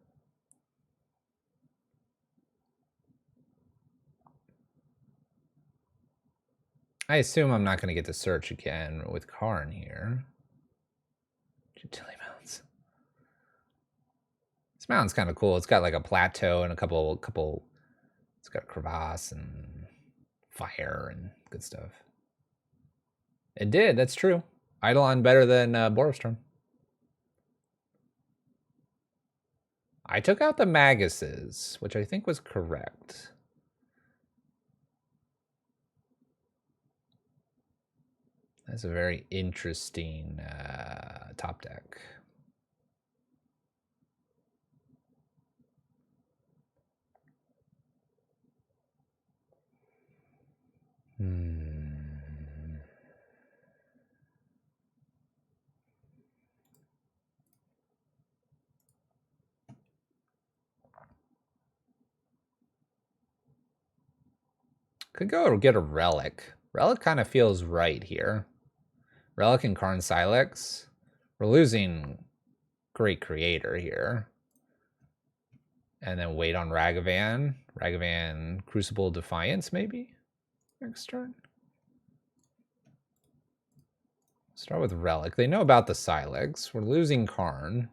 Speaker 1: I assume I'm not going to get to search again with Karn here. Utility mounts. This mountain's kind of cool. It's got like a plateau and a couple. It's got crevasse and fire and good stuff. It did. That's true. Eidolon better than Borstorm. I took out the Maguses, which I think was correct. That's a very interesting top deck. Could go get a Relic. Relic kind of feels right here. Relic and Karn Sylex. We're losing Great Creator here. And then wait on Ragavan. Ragavan Crucible Defiance, maybe? Next turn. Start with Relic. They know about the Sylex. We're losing Karn.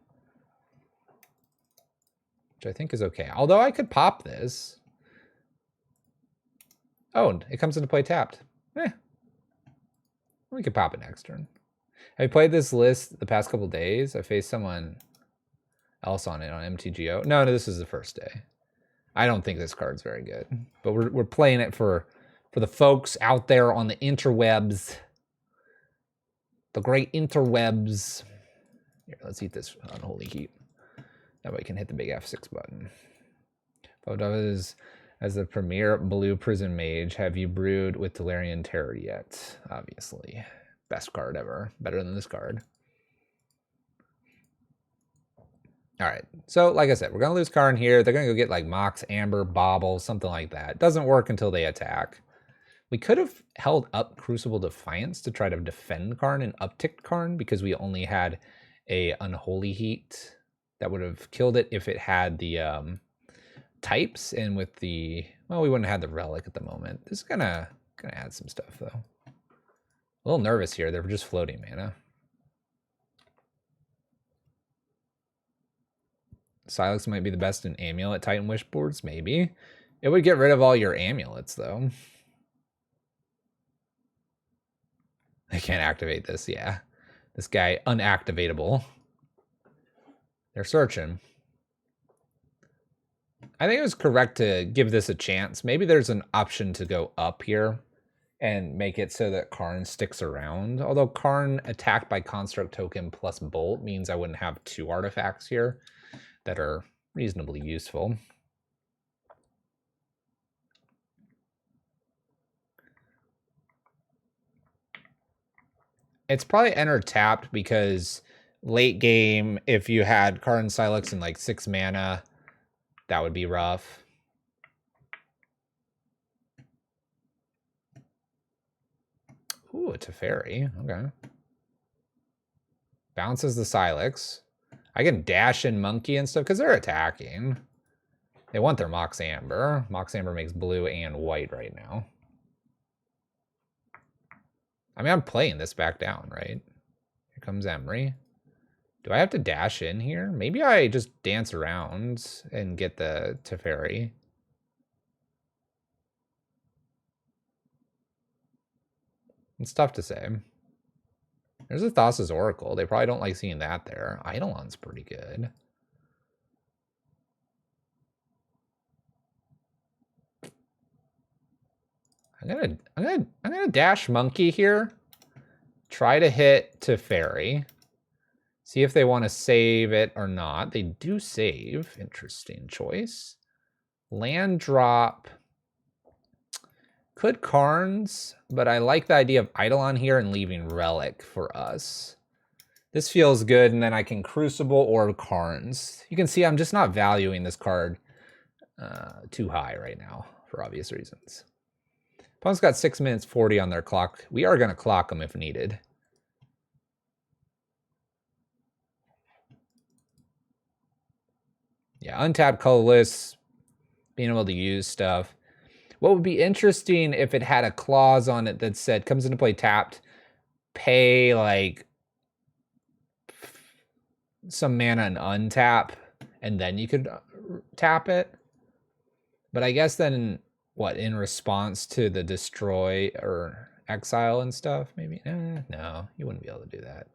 Speaker 1: Which I think is okay. Although I could pop this. Oh, it comes into play tapped. We could pop it next turn. Have you played this list the past couple days? I faced someone else on it on MTGO. No, this is the first day. I don't think this card's very good. But we're playing it for the folks out there on the interwebs. The great interwebs. Here, let's eat this Unholy Heat. That way I can hit the big F6 button. Photos as the premier blue prison mage. Have you brewed with Delirian Terror yet? Obviously. Best card ever. Better than this card. Alright, so like I said, we're going to lose Karn here. They're going to go get like Mox, Amber, Bauble, something like that. It doesn't work until they attack. We could have held up Crucible Defiance to try to defend Karn and upticked Karn because we only had a Unholy Heat that would have killed it if it had the types, and with the, well, we wouldn't have had the Relic at the moment. This is gonna add some stuff though. A little nervous here. They're just floating mana. Sylex might be the best in Amulet Titan Wish boards, maybe. It would get rid of all your amulets though. I can't activate this, yeah. This guy, unactivatable. They're searching. I think it was correct to give this a chance. Maybe there's an option to go up here and make it so that Karn sticks around. Although Karn attacked by Construct Token plus Bolt means I wouldn't have 2 artifacts here that are reasonably useful. It's probably enter tapped because late game, if you had Karn Sylex and like 6 mana, that would be rough. Ooh, a Teferi. Okay. Bounces the Sylex. I can dash in Monkey and stuff because they're attacking. They want their Mox Amber. Mox Amber makes blue and white right now. I mean, I'm playing this back down, right? Here comes Emery. Do I have to dash in here? Maybe I just dance around and get the Teferi. It's tough to say. There's a Thassa's Oracle. They probably don't like seeing that there. Eidolon's pretty good. I'm gonna dash Monkey here. Try to hit Teferi. See if they want to save it or not. They do save. Interesting choice. Land drop. Could Karns, but I like the idea of Eidolon here and leaving Relic for us. This feels good, and then I can Crucible or Karns. You can see I'm just not valuing this card too high right now for obvious reasons. Opponent's got 6 minutes 40 on their clock. We are going to clock them if needed. Yeah, untapped, colorless, being able to use stuff. What would be interesting if it had a clause on it that said, comes into play tapped, pay like some mana and untap, and then you could tap it. But I guess then, what, in response to the destroy or exile and stuff, maybe? No, you wouldn't be able to do that.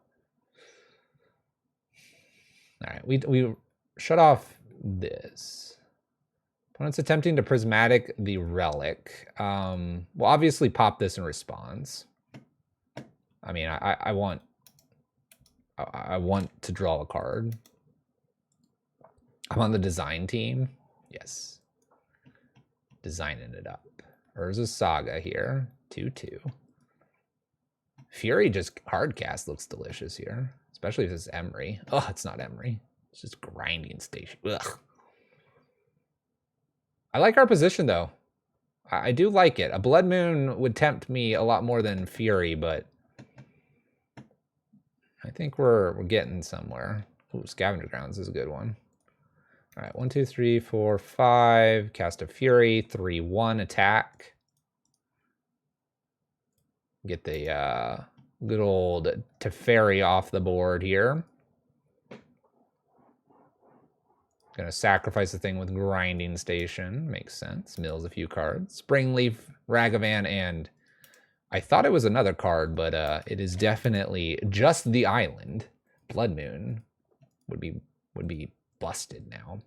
Speaker 1: All right, we shut off this. Opponent's attempting to prismatic the relic. We'll obviously pop this in response. I mean, I want to draw a card. I'm on the design team. Yes. Designing it up. Urza Saga here. 2/2. Fury just hard cast looks delicious here. Especially if it's Emery. Oh, it's not Emery. It's just grinding station. Ugh. I like our position, though. I do like it. A Blood Moon would tempt me a lot more than Fury, but I think we're getting somewhere. Ooh, Scavenger Grounds is a good one. All right, 1, 2, 3, 4, 5. Cast a Fury. 3/1 attack. Get the good old Teferi off the board here. Gonna sacrifice the thing with Grinding Station. Makes sense. Mills a few cards. Springleaf, Ragavan, and I thought it was another card, but it is definitely just the island. Blood Moon would be busted now.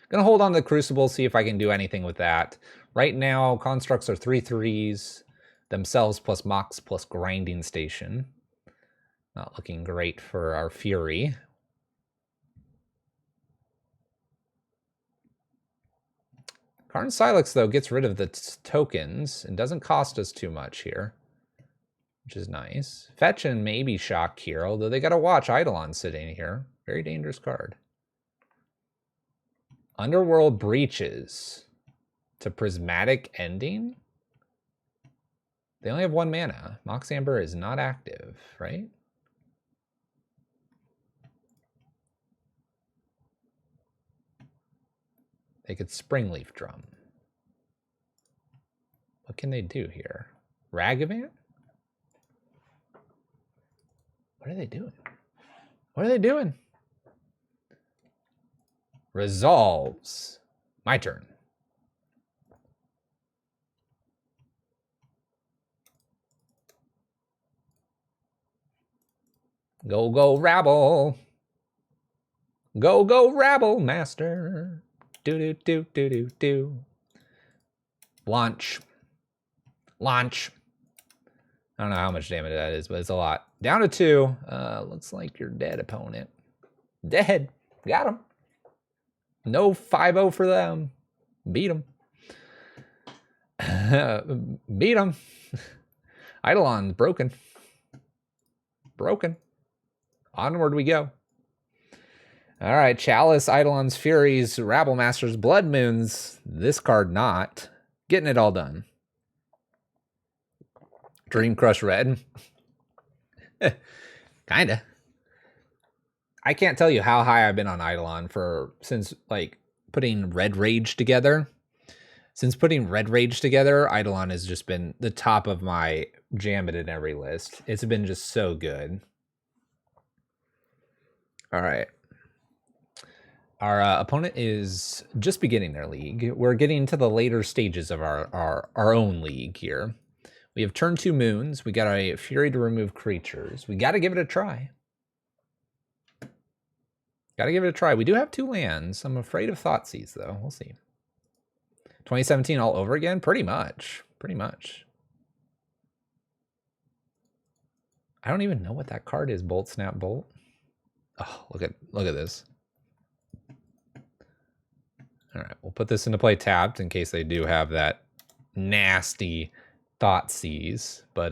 Speaker 1: Gonna hold on to the Crucible, see if I can do anything with that. Right now, constructs are 3/3s themselves plus Mox plus Grinding Station. Not looking great for our Fury. Karn Sylex, though, gets rid of the tokens and doesn't cost us too much here, which is nice. Fetch and maybe Shock here, although they got to watch Eidolon sitting here. Very dangerous card. Underworld Breaches to Prismatic Ending. They only have 1 mana. Mox Amber is not active, right? They could Springleaf Drum. What can they do here? Ragavan? What are they doing? What are they doing? Resolves. My turn. Go, go, rabble. Go, go, rabble, master. Do, do, do, do, do, do. Launch. Launch. I don't know how much damage that is, but it's a lot. Down to 2. Looks like you're dead, opponent. Dead. Got him. No 5-0 for them. Beat them. Beat them. Eidolon broken. Broken. Onward we go. All right, Chalice, Eidolon's Furies, Rabble Masters, Blood Moons. This card not. Getting it all done. Dream Crush Red. Kinda. I can't tell you how high I've been on Eidolon since like putting Red Rage together. Since putting Red Rage together, Eidolon has just been the top of my jam it in every list. It's been just so good. All right. Our opponent is just beginning their league. We're getting into the later stages of our own league here. We have turn 2 moons. We got a fury to remove creatures. We got to give it a try. Got to give it a try. We do have 2 lands. I'm afraid of Thoughtseize, though. We'll see. 2017 all over again? Pretty much. Pretty much. I don't even know what that card is. Bolt, Snap, Bolt. Oh, look at this. All right, we'll put this into play tapped in case they do have that nasty Thoughtseize. But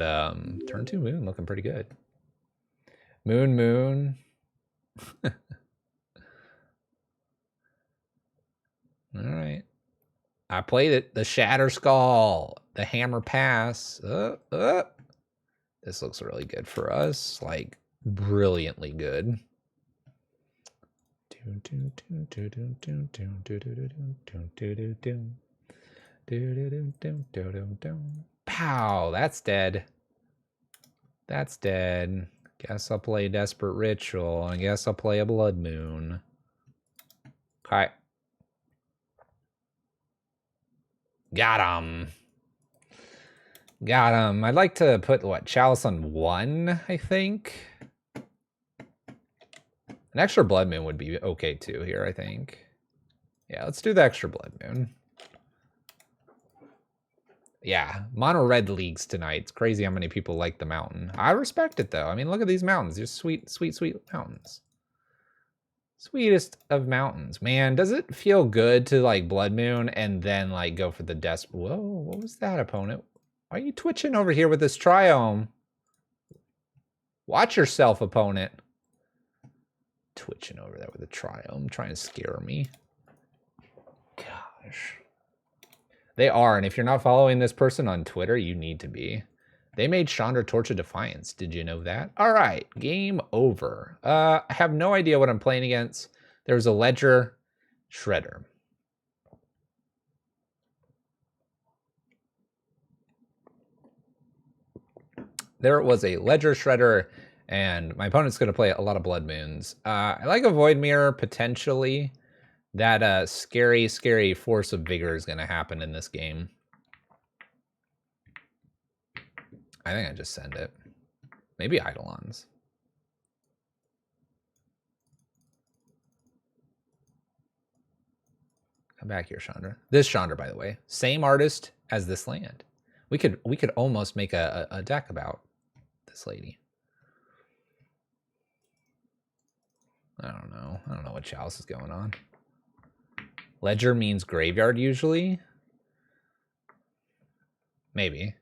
Speaker 1: turn 2 moon looking pretty good. Moon. All right. I played it. The Shatter Skull. The Hammer Pass. This looks really good for us. Like, brilliantly good. Pow, that's dead. That's dead. Guess I'll play Desperate Ritual. I guess I'll play a Blood Moon. Okay. Got him. Got him. I'd like to put, what, Chalice on 1, I think? An extra Blood Moon would be okay too here, I think. Yeah, let's do the extra Blood Moon. Yeah, mono red leagues tonight. It's crazy how many people like the mountain. I respect it though. I mean, look at these mountains. They're sweet, sweet, sweet mountains. Sweetest of mountains. Man, does it feel good to like Blood Moon and then like go for the Whoa, what was that, opponent? Why are you twitching over here with this Triome? Watch yourself, opponent. Twitching over there with a Triome, trying to scare me. Gosh. They are, and if you're not following this person on Twitter, you need to be. They made Chandra Torch of Defiance. Did you know that? All right, game over. I have no idea what I'm playing against. There's a Ledger Shredder. There was a Ledger Shredder, and my opponent's going to play a lot of Blood Moons. I like a Void Mirror, potentially. That scary, scary Force of Vigor is going to happen in this game. I think I just send it. Maybe Eidolons. Come back here, Chandra. This Chandra, by the way, same artist as this land. We could almost make a deck about this lady. I don't know. I don't know what Chalice is going on. Ledger means graveyard usually. Maybe.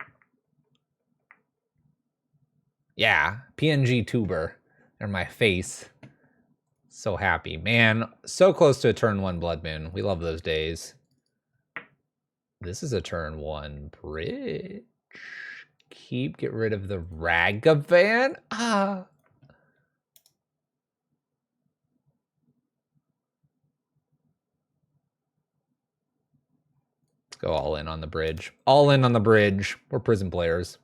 Speaker 1: Yeah, PNG tuber. They're my face. So happy. Man, so close to a turn 1 Blood Moon. We love those days. This is a turn 1 bridge. Get rid of the Ragavan. Ah. Let's go all in on the bridge. All in on the bridge. We're prison players.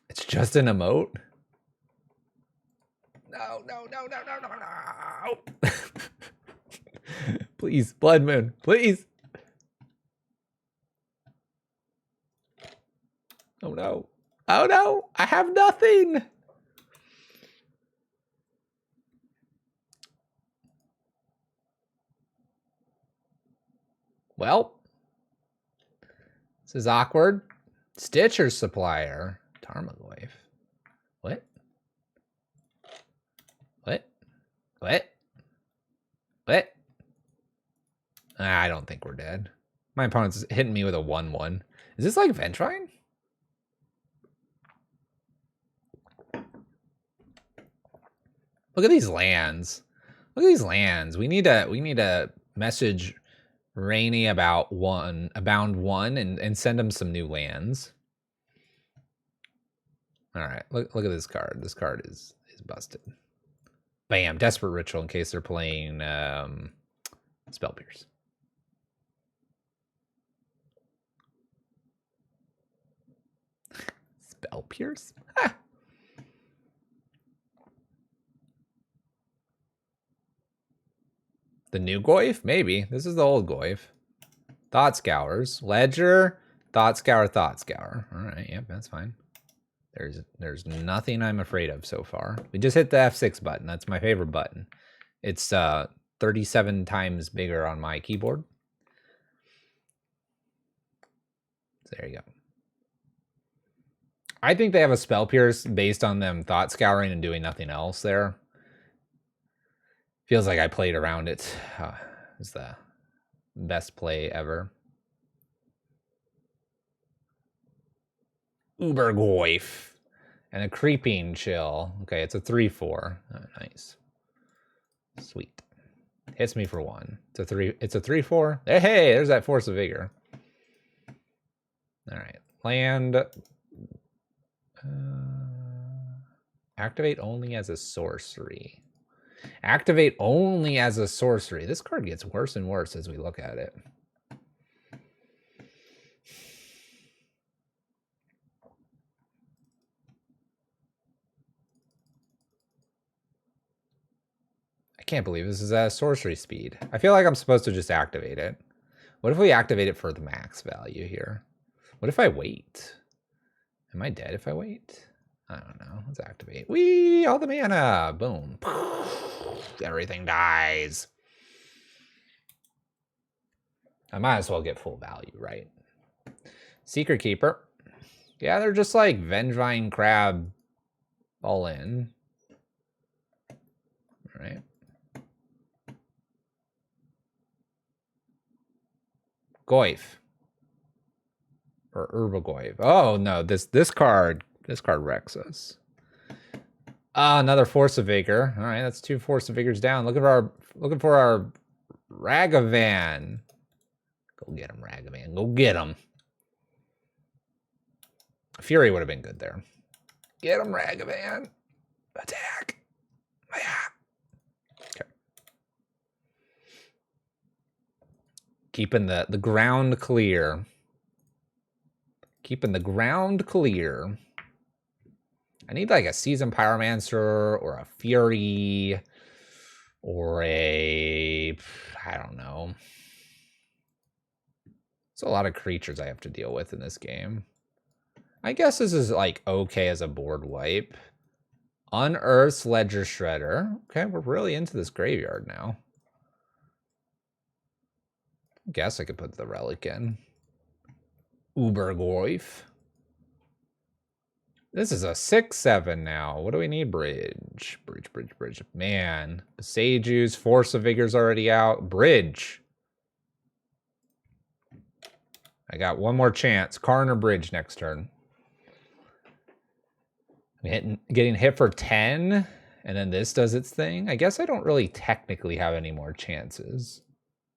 Speaker 1: It's just an emote? No. Please, Blood Moon, please. Oh no. Oh no, I have nothing. Well, this is awkward. Stitcher Supplier. Tarmogoyf. What? I don't think we're dead. My opponent's hitting me with a 1/1. Is this like Ventrine? Look at these lands. Look at these lands. We need to message Rainy about Abound 1 and send him some new lands. All right, look at this card. This card is busted. Bam, Desperate Ritual in case they're playing Spell Pierce. Spell Pierce? Ha! The new Goyf? Maybe. This is the old Goyf. Thought Scours. Ledger. Thought Scour, Thought Scour. Alright, yep, that's fine. There's nothing I'm afraid of so far. We just hit the F6 button. That's my favorite button. It's 37 times bigger on my keyboard. So there you go. I think they have a Spell Pierce based on them Thought Scouring and doing nothing else there. Feels like I played around it. It's the best play ever. Ubergoyf. And a Creeping Chill. Okay, it's a 3/4. Oh, nice. Sweet. Hits me for 1. It's a 3/4. Hey, there's that Force of Vigor. Alright. Land. Activate only as a sorcery. Activate only as a sorcery. This card gets worse and worse as we look at it. I can't believe this is at sorcery speed. I feel like I'm supposed to just activate it. What if we activate it for the max value here? What if I wait? Am I dead if I wait? I don't know. Let's activate. Whee! All the mana! Boom. Everything dies. I might as well get full value, right? Secret Keeper. Yeah, they're just like Vengevine Crab all in. All right. Goyf. Or Urbogoyf. Oh no, this card wrecks us. Another Force of Vigor. All right, that's 2 Force of Vigors down. Looking for our Ragavan. Go get him, Ragavan. Go get him. Fury would have been good there. Get him, Ragavan. Attack. Okay. Keeping the ground clear. Keeping the ground clear. I need like a Seasoned Pyromancer or a Fury or a, I don't know. It's a lot of creatures I have to deal with in this game. I guess this is like okay as a board wipe. Unearth's Ledger Shredder. Okay, we're really into this graveyard now. Guess I could put the relic in. Ubergoyf. This is a 6/7 now. What do we need? Bridge. Bridge. Man. Besage's Force of Vigor's already out. Bridge. I got one more chance. Karn or Bridge next turn. Getting hit for 10, and then this does its thing. I guess I don't really technically have any more chances.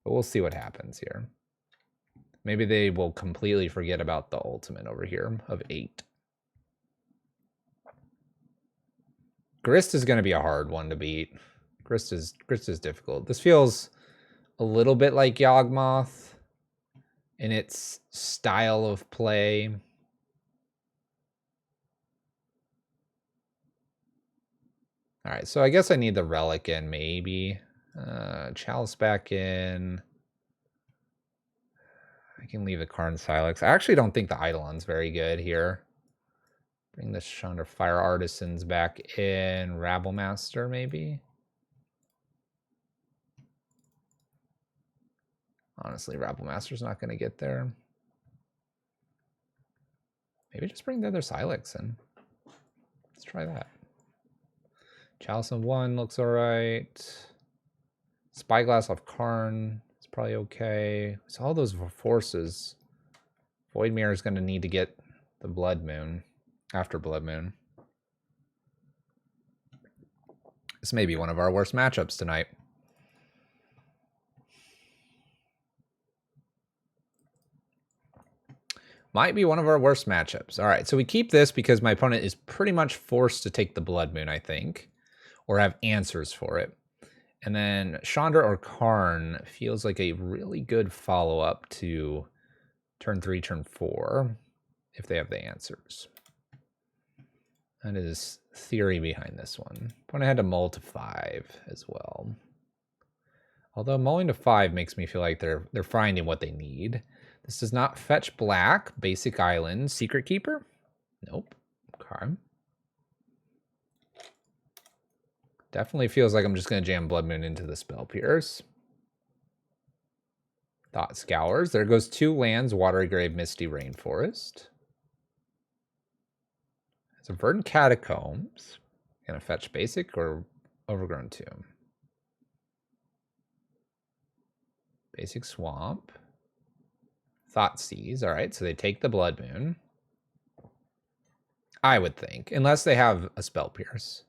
Speaker 1: But we'll see what happens here. Maybe they will completely forget about the ultimate over here of 8. Grist is going to be a hard one to beat. Grist is difficult. This feels a little bit like Yawgmoth in its style of play. All right, so I guess I need the relic in, maybe. Chalice back in. I can leave the Karn Sylex. I actually don't think the Eidolon's very good here. Bring the Chandra Fire Artisans back in. Rabblemaster, maybe? Honestly, Rabblemaster's not going to get there. Maybe just bring the other Sylex in. Let's try that. Chalice of 1 looks alright. Spyglass off Karn is probably okay. So all those forces. Void Mirror is going to need to get the Blood Moon after Blood Moon. This may be one of our worst matchups tonight. Might be one of our worst matchups. All right, so we keep this because my opponent is pretty much forced to take the Blood Moon, I think, or have answers for it. And then Chandra or Karn feels like a really good follow-up to turn 3, turn 4, if they have the answers. That is theory behind this one. Opponent had to mull to 5 as well. Although mulling to 5 makes me feel like they're finding what they need. This does not fetch black. Basic island. Secret Keeper? Nope. Okay. Definitely feels like I'm just going to jam Blood Moon into the Spell Pierce. Thought Scours. There goes 2 lands. Watery Grave, Misty Rainforest. It's a Verdant Catacombs. Gonna fetch basic or Overgrown Tomb? Basic Swamp. Thoughtseize. All right, so they take the Blood Moon. I would think, unless they have a Spell Pierce.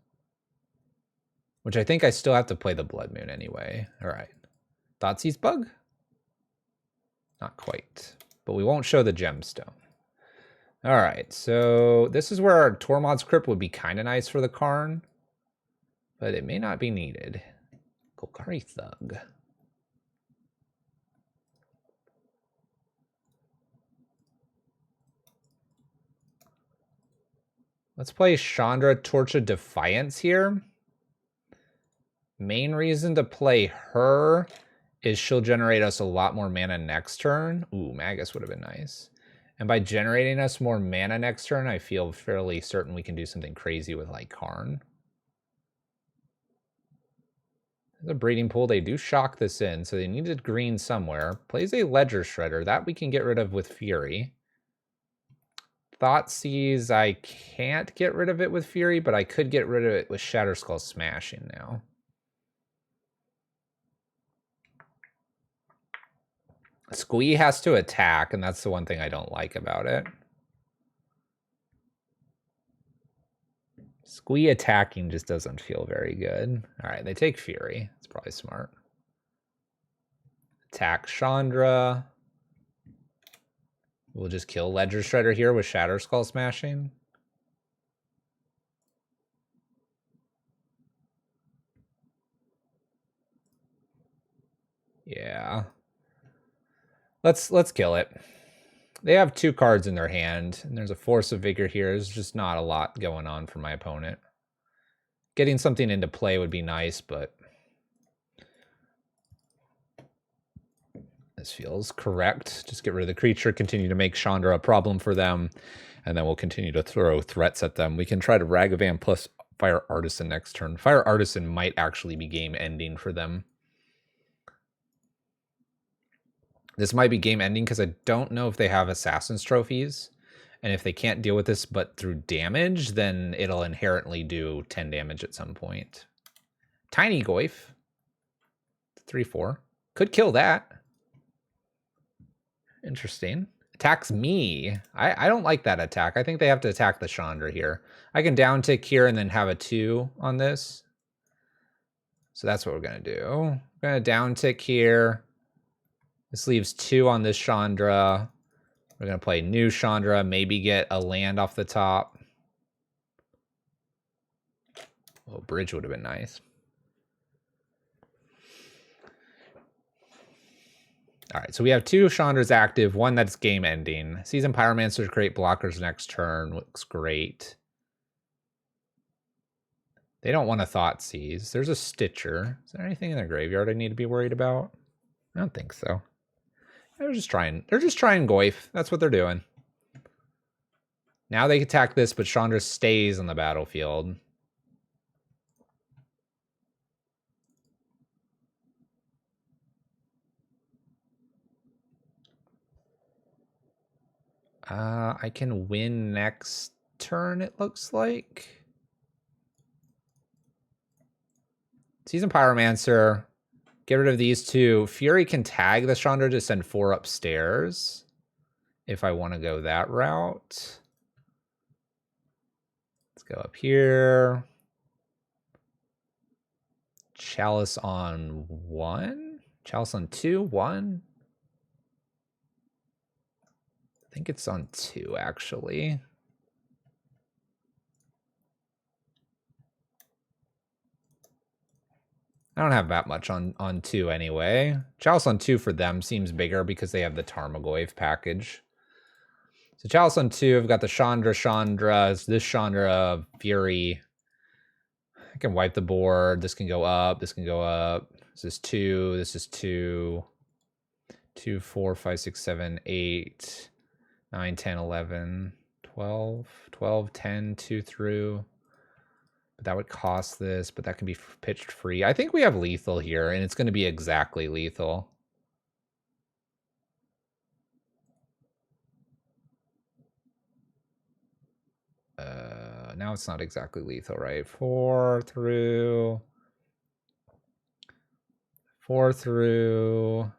Speaker 1: Which I think I still have to play the Blood Moon anyway. All right. Thoughtseize Bug? Not quite. But we won't show the gemstone. All right, so this is where our Tormod's Crypt would be kind of nice for the Karn. But it may not be needed. Golgari Thug. Let's play Chandra Torch of Defiance here. Main reason to play her is she'll generate us a lot more mana next turn. Ooh, Magus would have been nice. And by generating us more mana next turn, I feel fairly certain we can do something crazy with like Karn. The breeding pool, they do shock this in, so they needed green somewhere. Plays a Ledger Shredder. That we can get rid of with Fury. Thoughtseize, I can't get rid of it with Fury, but I could get rid of it with Shatterskull Smashing now. Squee has to attack, and that's the one thing I don't like about it. Squee attacking just doesn't feel very good. All right, they take Fury. It's probably smart. Attack Chandra. We'll just kill Ledger Shredder here with Shatterskull Smashing. Yeah. Let's kill it. They have 2 cards in their hand, and there's a Force of Vigor here. There's just not a lot going on for my opponent. Getting something into play would be nice, but this feels correct. Just get rid of the creature, continue to make Chandra a problem for them, and then we'll continue to throw threats at them. We can try to Ragavan plus Fire Artisan next turn. Fire Artisan might actually be game ending for them. This might be game ending because I don't know if they have Assassin's Trophies. And if they can't deal with this but through damage, then it'll inherently do 10 damage at some point. Tiny Goyf. 3/4. Could kill that. Interesting. Attacks me. I don't like that attack. I think they have to attack the Chandra here. I can down tick here and then have a 2 on this. So that's what we're going to do. We're going to down tick here. This leaves 2 on this Chandra. We're going to play new Chandra, maybe get a land off the top. Oh, bridge would have been nice. All right, so we have 2 Chandras active, 1 that's game ending. Season Pyromancer to create blockers next turn. Looks great. They don't want a Thoughtseize. There's a Stitcher. Is there anything in their graveyard I need to be worried about? I don't think so. They're just trying Goyf. That's what they're doing. Now they attack this, but Chandra stays on the battlefield. I can win next turn, it looks like. Season Pyromancer. Get rid of these 2. Fury can tag the Chandra to send 4 upstairs. If I want to go that route. Let's go up here. Chalice on 1? Chalice on 2? 1? I think it's on 2, actually. I don't have that much on 2 anyway. Chalice on 2 for them seems bigger because they have the Tarmogoyf package. So Chalice on 2, I've got the Chandra, this Chandra, Fury. I can wipe the board. This can go up. This can go up. This is 2. This is 2. 2, 4, 5, 6, 7, 8, 9, 10, 11, 12, 12, 10, 2 through. But that would cost this, but that can be pitched free. I think we have lethal here, and it's going to be exactly lethal. Now it's not exactly lethal, right? 4 through. 4 through.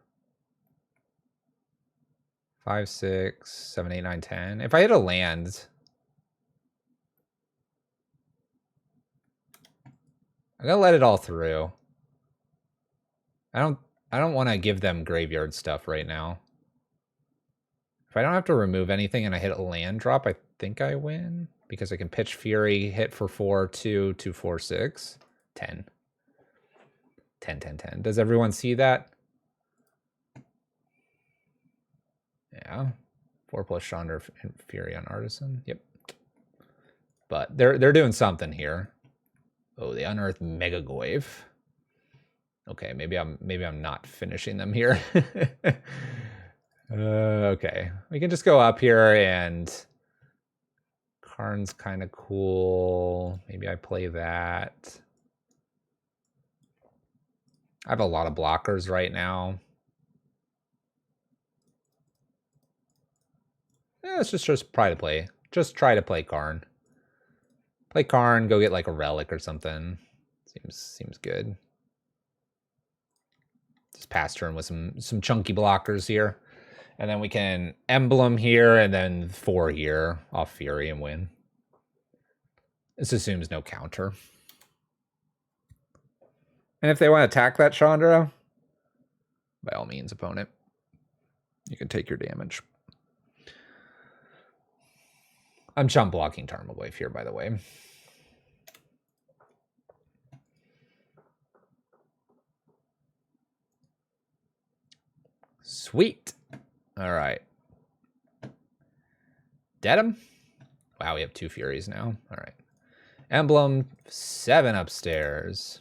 Speaker 1: 5, 6, 7, 8, 9, 10. If I hit a land, I'm gonna let it all through. I don't want to give them graveyard stuff right now. If I don't have to remove anything and I hit a land drop, I think I win. Because I can pitch Fury, hit for 4, 2, 2, 4, 6, 10. 10, 10, 10. Does everyone see that? Yeah. 4 plus Chandra and Fury on Artisan. Yep. But they're doing something here. Oh, the Unearthed Megagoyf. Okay, maybe I'm not finishing them here. Okay. We can just go up here and Karn's kind of cool. Maybe I play that. I have a lot of blockers right now. Yeah, let's just try to play. Just try to play Karn. Play Karn, go get like a relic or something. Seems good. Just pass turn with some chunky blockers here. And then we can emblem here and then 4 here off Fury and win. This assumes no counter. And if they want to attack that Chandra, by all means, opponent, you can take your damage. I'm chump blocking Tarmogoyf here, by the way. Sweet. All right. Dead him. Wow, we have 2 Furies now. All right. Emblem, 7 upstairs.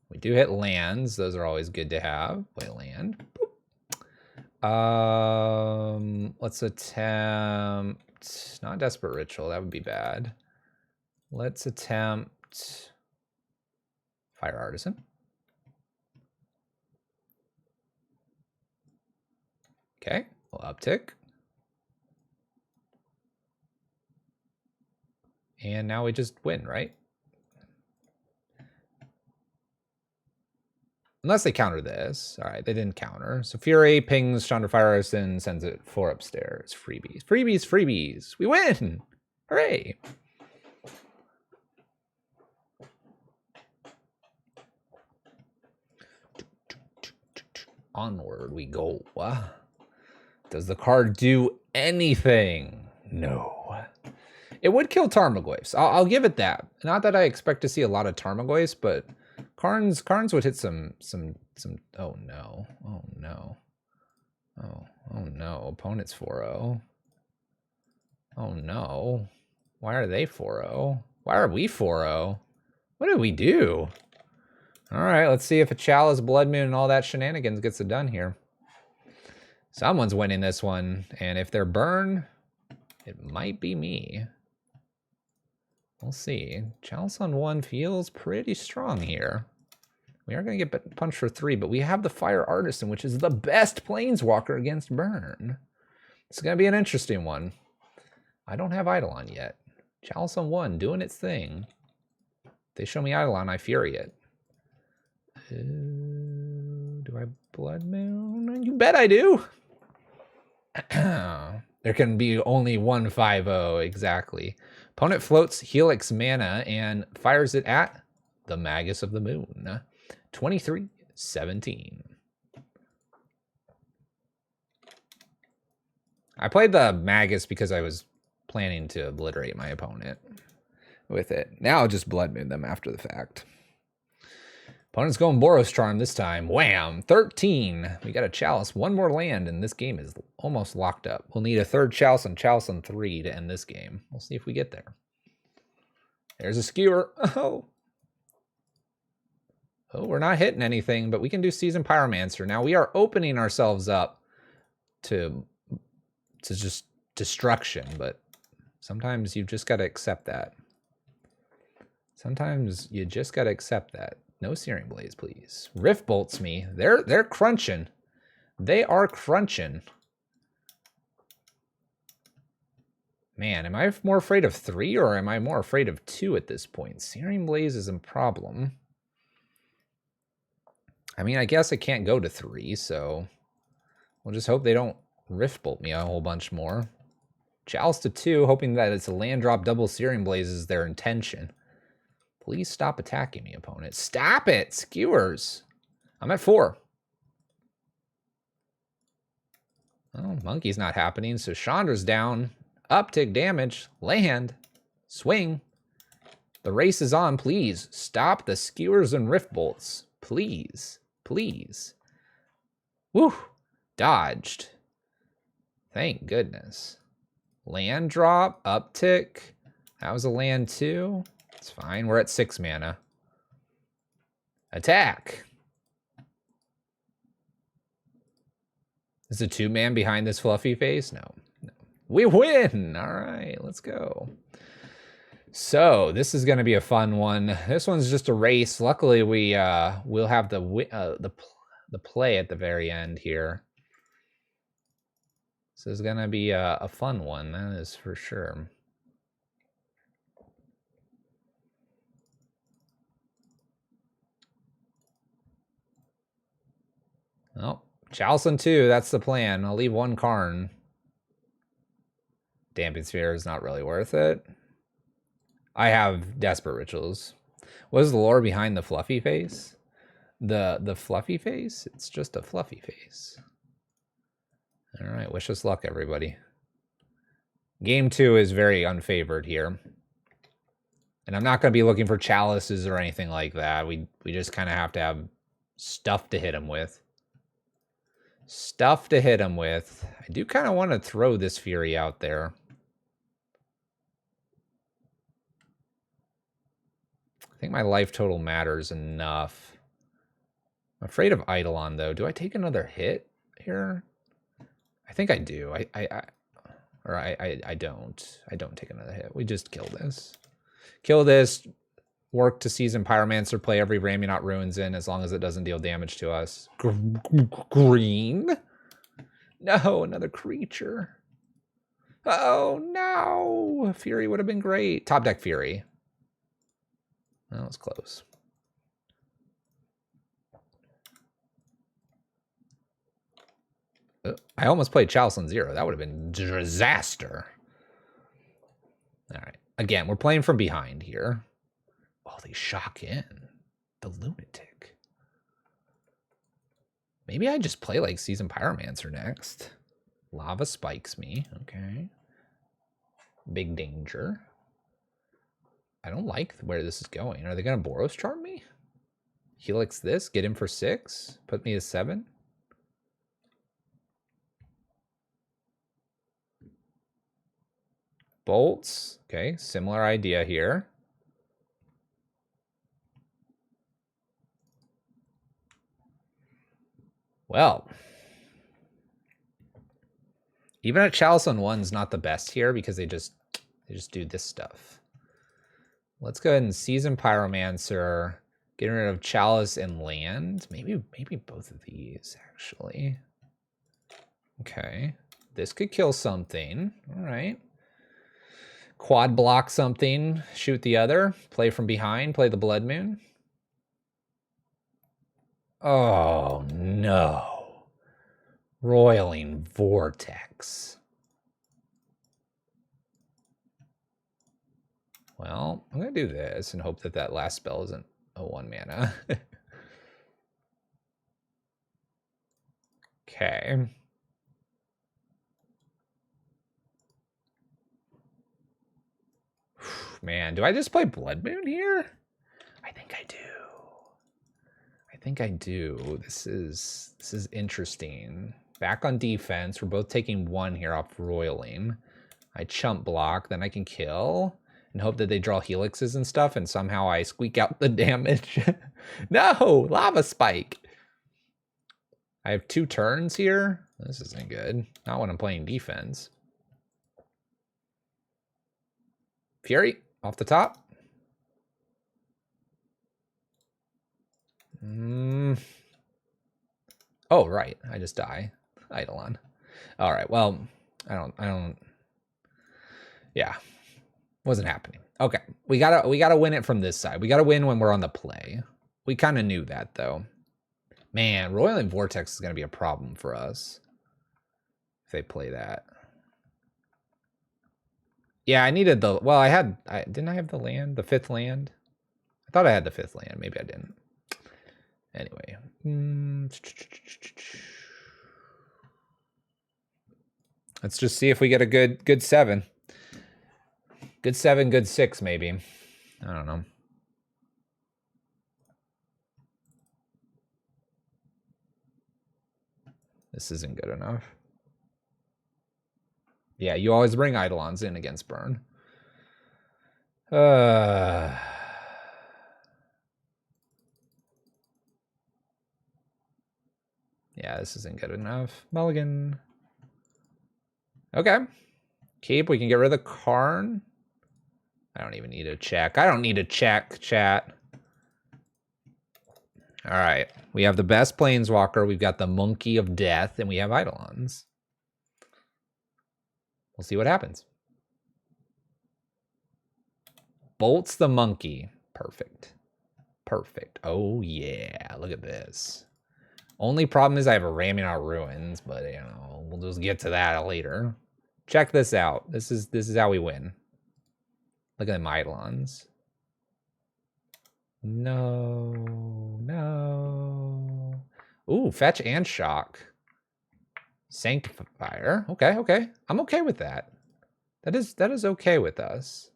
Speaker 1: We do hit lands. Those are always good to have. Play land. Boop. Let's attempt... Not Desperate Ritual. That would be bad. Let's attempt... Fire Artisan. Okay, we'll uptick. And now we just win, right? Unless they counter this. All right, they didn't counter. So Fury pings Chandra Fire Artisan, sends it 4 upstairs. Freebies, freebies, freebies. We win! Hooray! Onward we go. Does the card do anything? No. It would kill Tarmogoyfs. I'll give it that. Not that I expect to see a lot of Tarmogoyfs, but Karns would hit some. Oh no! Oh no! Oh no! Opponent's 4-0. Oh no! Why are they 4-0? Why are we 4-0? What did we do? All right, let's see if a Chalice, Blood Moon, and all that shenanigans gets it done here. Someone's winning this one, and if they're burn, it might be me. We'll see. Chalice on 1 feels pretty strong here. We are going to get punched for 3, but we have the Fire Artisan, which is the best Planeswalker against burn. It's going to be an interesting one. I don't have Eidolon yet. Chalice on 1, doing its thing. If they show me Eidolon, I Fury it. Do I Blood Moon? You bet I do! There can be only 1 5-0, exactly. Opponent floats Helix mana and fires it at the Magus of the Moon. 23-17. I played the Magus because I was planning to obliterate my opponent with it. Now I'll just Blood Moon them after the fact. Opponent's going Boros Charm this time. Wham! 13. We got a Chalice. One more land, and this game is almost locked up. We'll need a third Chalice on 3 to end this game. We'll see if we get there. There's a Skewer. Oh, we're not hitting anything, but we can do Seasoned Pyromancer. Now we are opening ourselves up to just destruction, but sometimes you've just got to accept that. Sometimes you just got to accept that. No Searing Blaze, please. Rift Bolts me. They're crunching. They are crunching. Man, am I more afraid of 3 or am I more afraid of 2 at this point? Searing Blaze is a problem. I mean, I guess I can't go to 3, so we'll just hope they don't Rift Bolt me a whole bunch more. Chalice to 2, hoping that it's a land drop double Searing Blaze is their intention. Please stop attacking me, opponent. Stop it! Skewers! I'm at 4. Oh, Monkey's not happening, so Chandra's down. Uptick damage. Land. Swing. The race is on. Please stop the Skewers and Rift Bolts. Please. Please. Woo! Dodged. Thank goodness. Land drop. Uptick. That was a land too. It's fine. We're at 6 mana. Attack. Is a 2-man behind this fluffy face? No. We win. All right, let's go. So this is going to be a fun one. This one's just a race. Luckily, we'll have the play at the very end here. This is going to be a fun one. That is for sure. Oh, Chalice on 2, that's the plan. I'll leave 1 Karn. Damping Sphere is not really worth it. I have Desperate Rituals. What is the lore behind the fluffy face? The fluffy face? It's just a fluffy face. All right, wish us luck, everybody. Game 2 is very unfavored here. And I'm not going to be looking for chalices or anything like that. We just kind of have to have stuff to hit him with. Stuff to hit him with. I do kind of want to throw this Fury out there. I think my life total matters enough. I'm afraid of Eidolon, though. Do I take another hit here? I think I do. I don't. I don't take another hit. We just kill this. Kill this. Work to Seasoned Pyromancer. Play every Ramunot Ruins in as long as it doesn't deal damage to us. Green? No, another creature. Oh, no. Fury would have been great. Top deck Fury. That was close. I almost played Chalice on 0. That would have been disaster. All right. Again, we're playing from behind here. Oh, they shock in. The lunatic. Maybe I just play like Seasoned Pyromancer next. Lava spikes me. Okay. Big danger. I don't like where this is going. Are they going to Boros Charm me? Helix this. Get him for 6. Put me to 7. Bolts. Okay. Similar idea here. Well, even a Chalice on 1's not the best here because they just do this stuff. Let's go ahead and Seasoned Pyromancer, getting rid of Chalice and land. Maybe both of these actually. Okay, this could kill something. All right. Quad block something, shoot the other, play from behind, play the Blood Moon. Oh, no. Roiling Vortex. Well, I'm going to do this and hope that that last spell isn't a 1 mana. Okay. Man, do I just play Blood Moon here? I think I do. think I do. This is interesting. Back on defense. We're both taking 1 here off roiling. I chump block, then I can kill and hope that they draw helixes and stuff, and somehow I squeak out the damage. No, lava spike. I have 2 turns here. This isn't good. Not when I'm playing defense. Fury off the top. Oh, right. I just die. Eidolon. All right. Well, I don't. Yeah. Wasn't happening. Okay. We gotta win it from this side. We gotta win when we're on the play. We kind of knew that though. Man, Roiling Vortex is gonna be a problem for us if they play that. Yeah, I needed the, well, didn't I have the land, the 5th land? I thought I had the 5th land. Maybe I didn't. Anyway. Let's just see if we get a good 7. Good 7, good 6, maybe. I don't know. This isn't good enough. Yeah, you always bring Eidolons in against burn. Yeah, this isn't good enough. Mulligan. Okay. Keep. We can get rid of the Karn. I don't even need a check. I don't need a check, chat. All right. We have the best Planeswalker. We've got the Monkey of Death, and we have Eidolons. We'll see what happens. Bolts the Monkey. Perfect. Perfect. Oh, yeah. Look at this. Only problem is I have a Ramming Out Ruins, but, you know, we'll just get to that later. Check this out. This is how we win. Look at them Eidolons. No. Ooh, fetch and shock. Sanctifier. Okay. I'm okay with that. That is okay with us.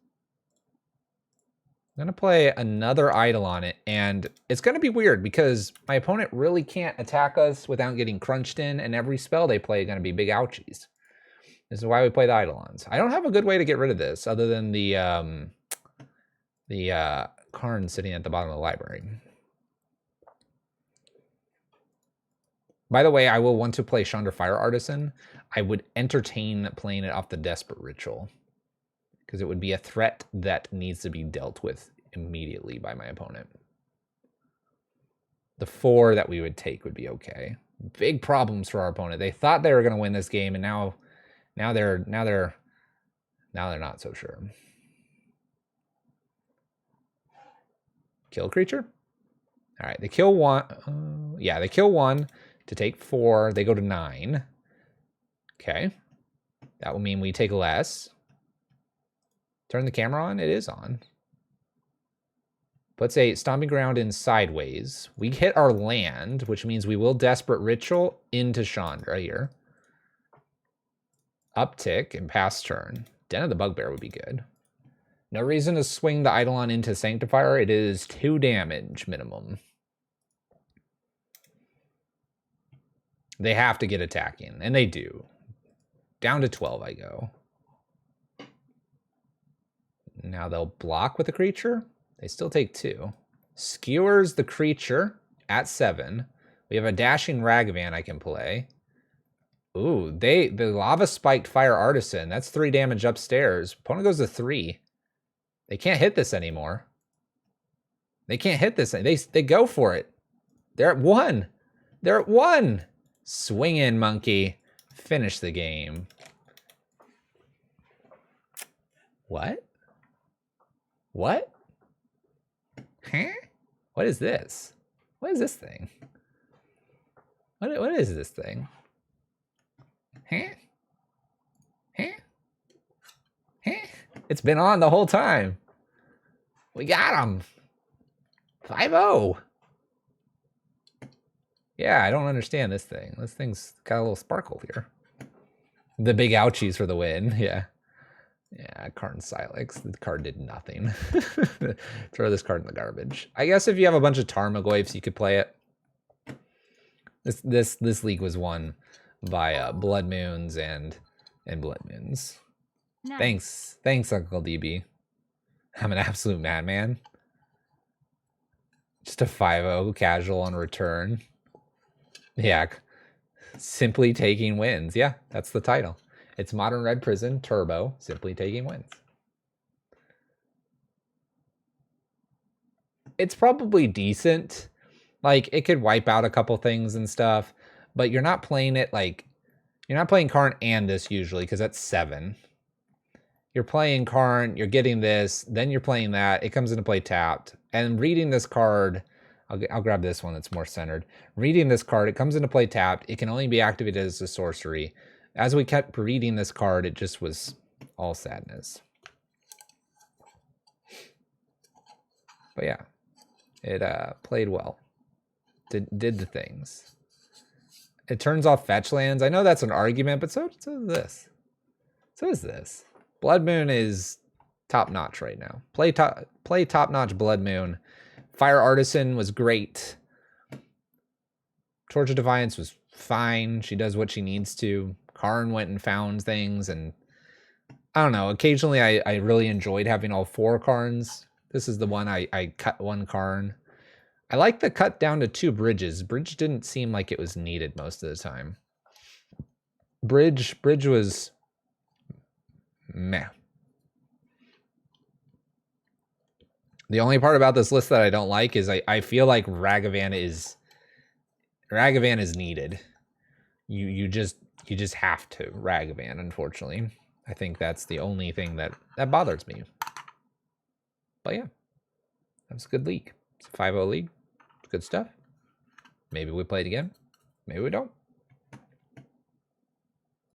Speaker 1: I'm gonna play another Eidolon, and it's gonna be weird because my opponent really can't attack us without getting crunched in, and every spell they play is gonna be big ouchies. This is why we play the Eidolons. I don't have a good way to get rid of this other than the Karn sitting at the bottom of the library. By the way, I will want to play Chandra Fire Artisan. I would entertain playing it off the Desperate Ritual because it would be a threat that needs to be dealt with immediately by my opponent. The 4 that we would take would be okay. Big problems for our opponent. They thought they were going to win this game, and now they're not so sure. Kill creature. All right, they kill 1. Yeah, they kill 1 to take 4. They go to 9. Okay, that will mean we take less. Turn the camera on. It is on. Puts a Stomping Ground in sideways. We hit our land, which means we will Desperate Ritual into Chandra here. Uptick and pass turn. Den of the Bugbear would be good. No reason to swing the Eidolon into Sanctifier. It is 2 damage minimum. They have to get attacking, and they do. Down to 12 I go. Now they'll block with the creature. They still take 2. Skewers the creature at 7. We have a Dashing Ragavan I can play. Ooh, the Lava Spiked Fire Artisan. That's 3 damage upstairs. Opponent goes to 3. They can't hit this anymore. They can't hit this. They go for it. They're at 1. They're at 1. Swing in, monkey. Finish the game. What? What? Huh? What is this? What is this thing? What is this thing? Huh? Huh? Huh? It's been on the whole time. We got him. 5-0. Yeah, I don't understand this thing. This thing's got a little sparkle here. The big ouchies for the win. Yeah. Yeah, Karn Sylex. The card did nothing. Throw this card in the garbage. I guess if you have a bunch of Tarmogoyfs, you could play it. This league was won by Blood Moons and Blood Moons. Nice. Thanks, Uncle DB. I'm an absolute madman. Just a 5-0 casual on return. Yeah. Simply taking wins. Yeah, that's the title. It's Modern Red Prison Turbo, simply taking wins. It's probably decent. Like, it could wipe out a couple things and stuff, but you're not playing it like... You're not playing Karn and this usually, because that's 7. You're playing Karn, you're getting this, then you're playing that. It comes into play tapped. And reading this card... I'll grab this one that's more centered. Reading this card, it comes into play tapped. It can only be activated as a sorcery. As we kept reading this card, it just was all sadness. But yeah, it played well. Did the things. It turns off fetch lands. I know that's an argument, but so is this. So is this. Blood Moon is top notch right now. Play top notch Blood Moon. Fire Artisan was great. Torch of Defiance was fine. She does what she needs to. Karn went and found things, and I don't know. Occasionally, I really enjoyed having all 4 Karns. This is the one I cut 1 Karn. I like the cut down to 2 bridges. Bridge didn't seem like it was needed most of the time. Bridge was meh. The only part about this list that I don't like is I feel like Ragavan is needed. You just have to Ragavan, unfortunately. I think that's the only thing that bothers me. But yeah, that's a good league. It's a 5-0 league. Good stuff. Maybe we play it again. Maybe we don't.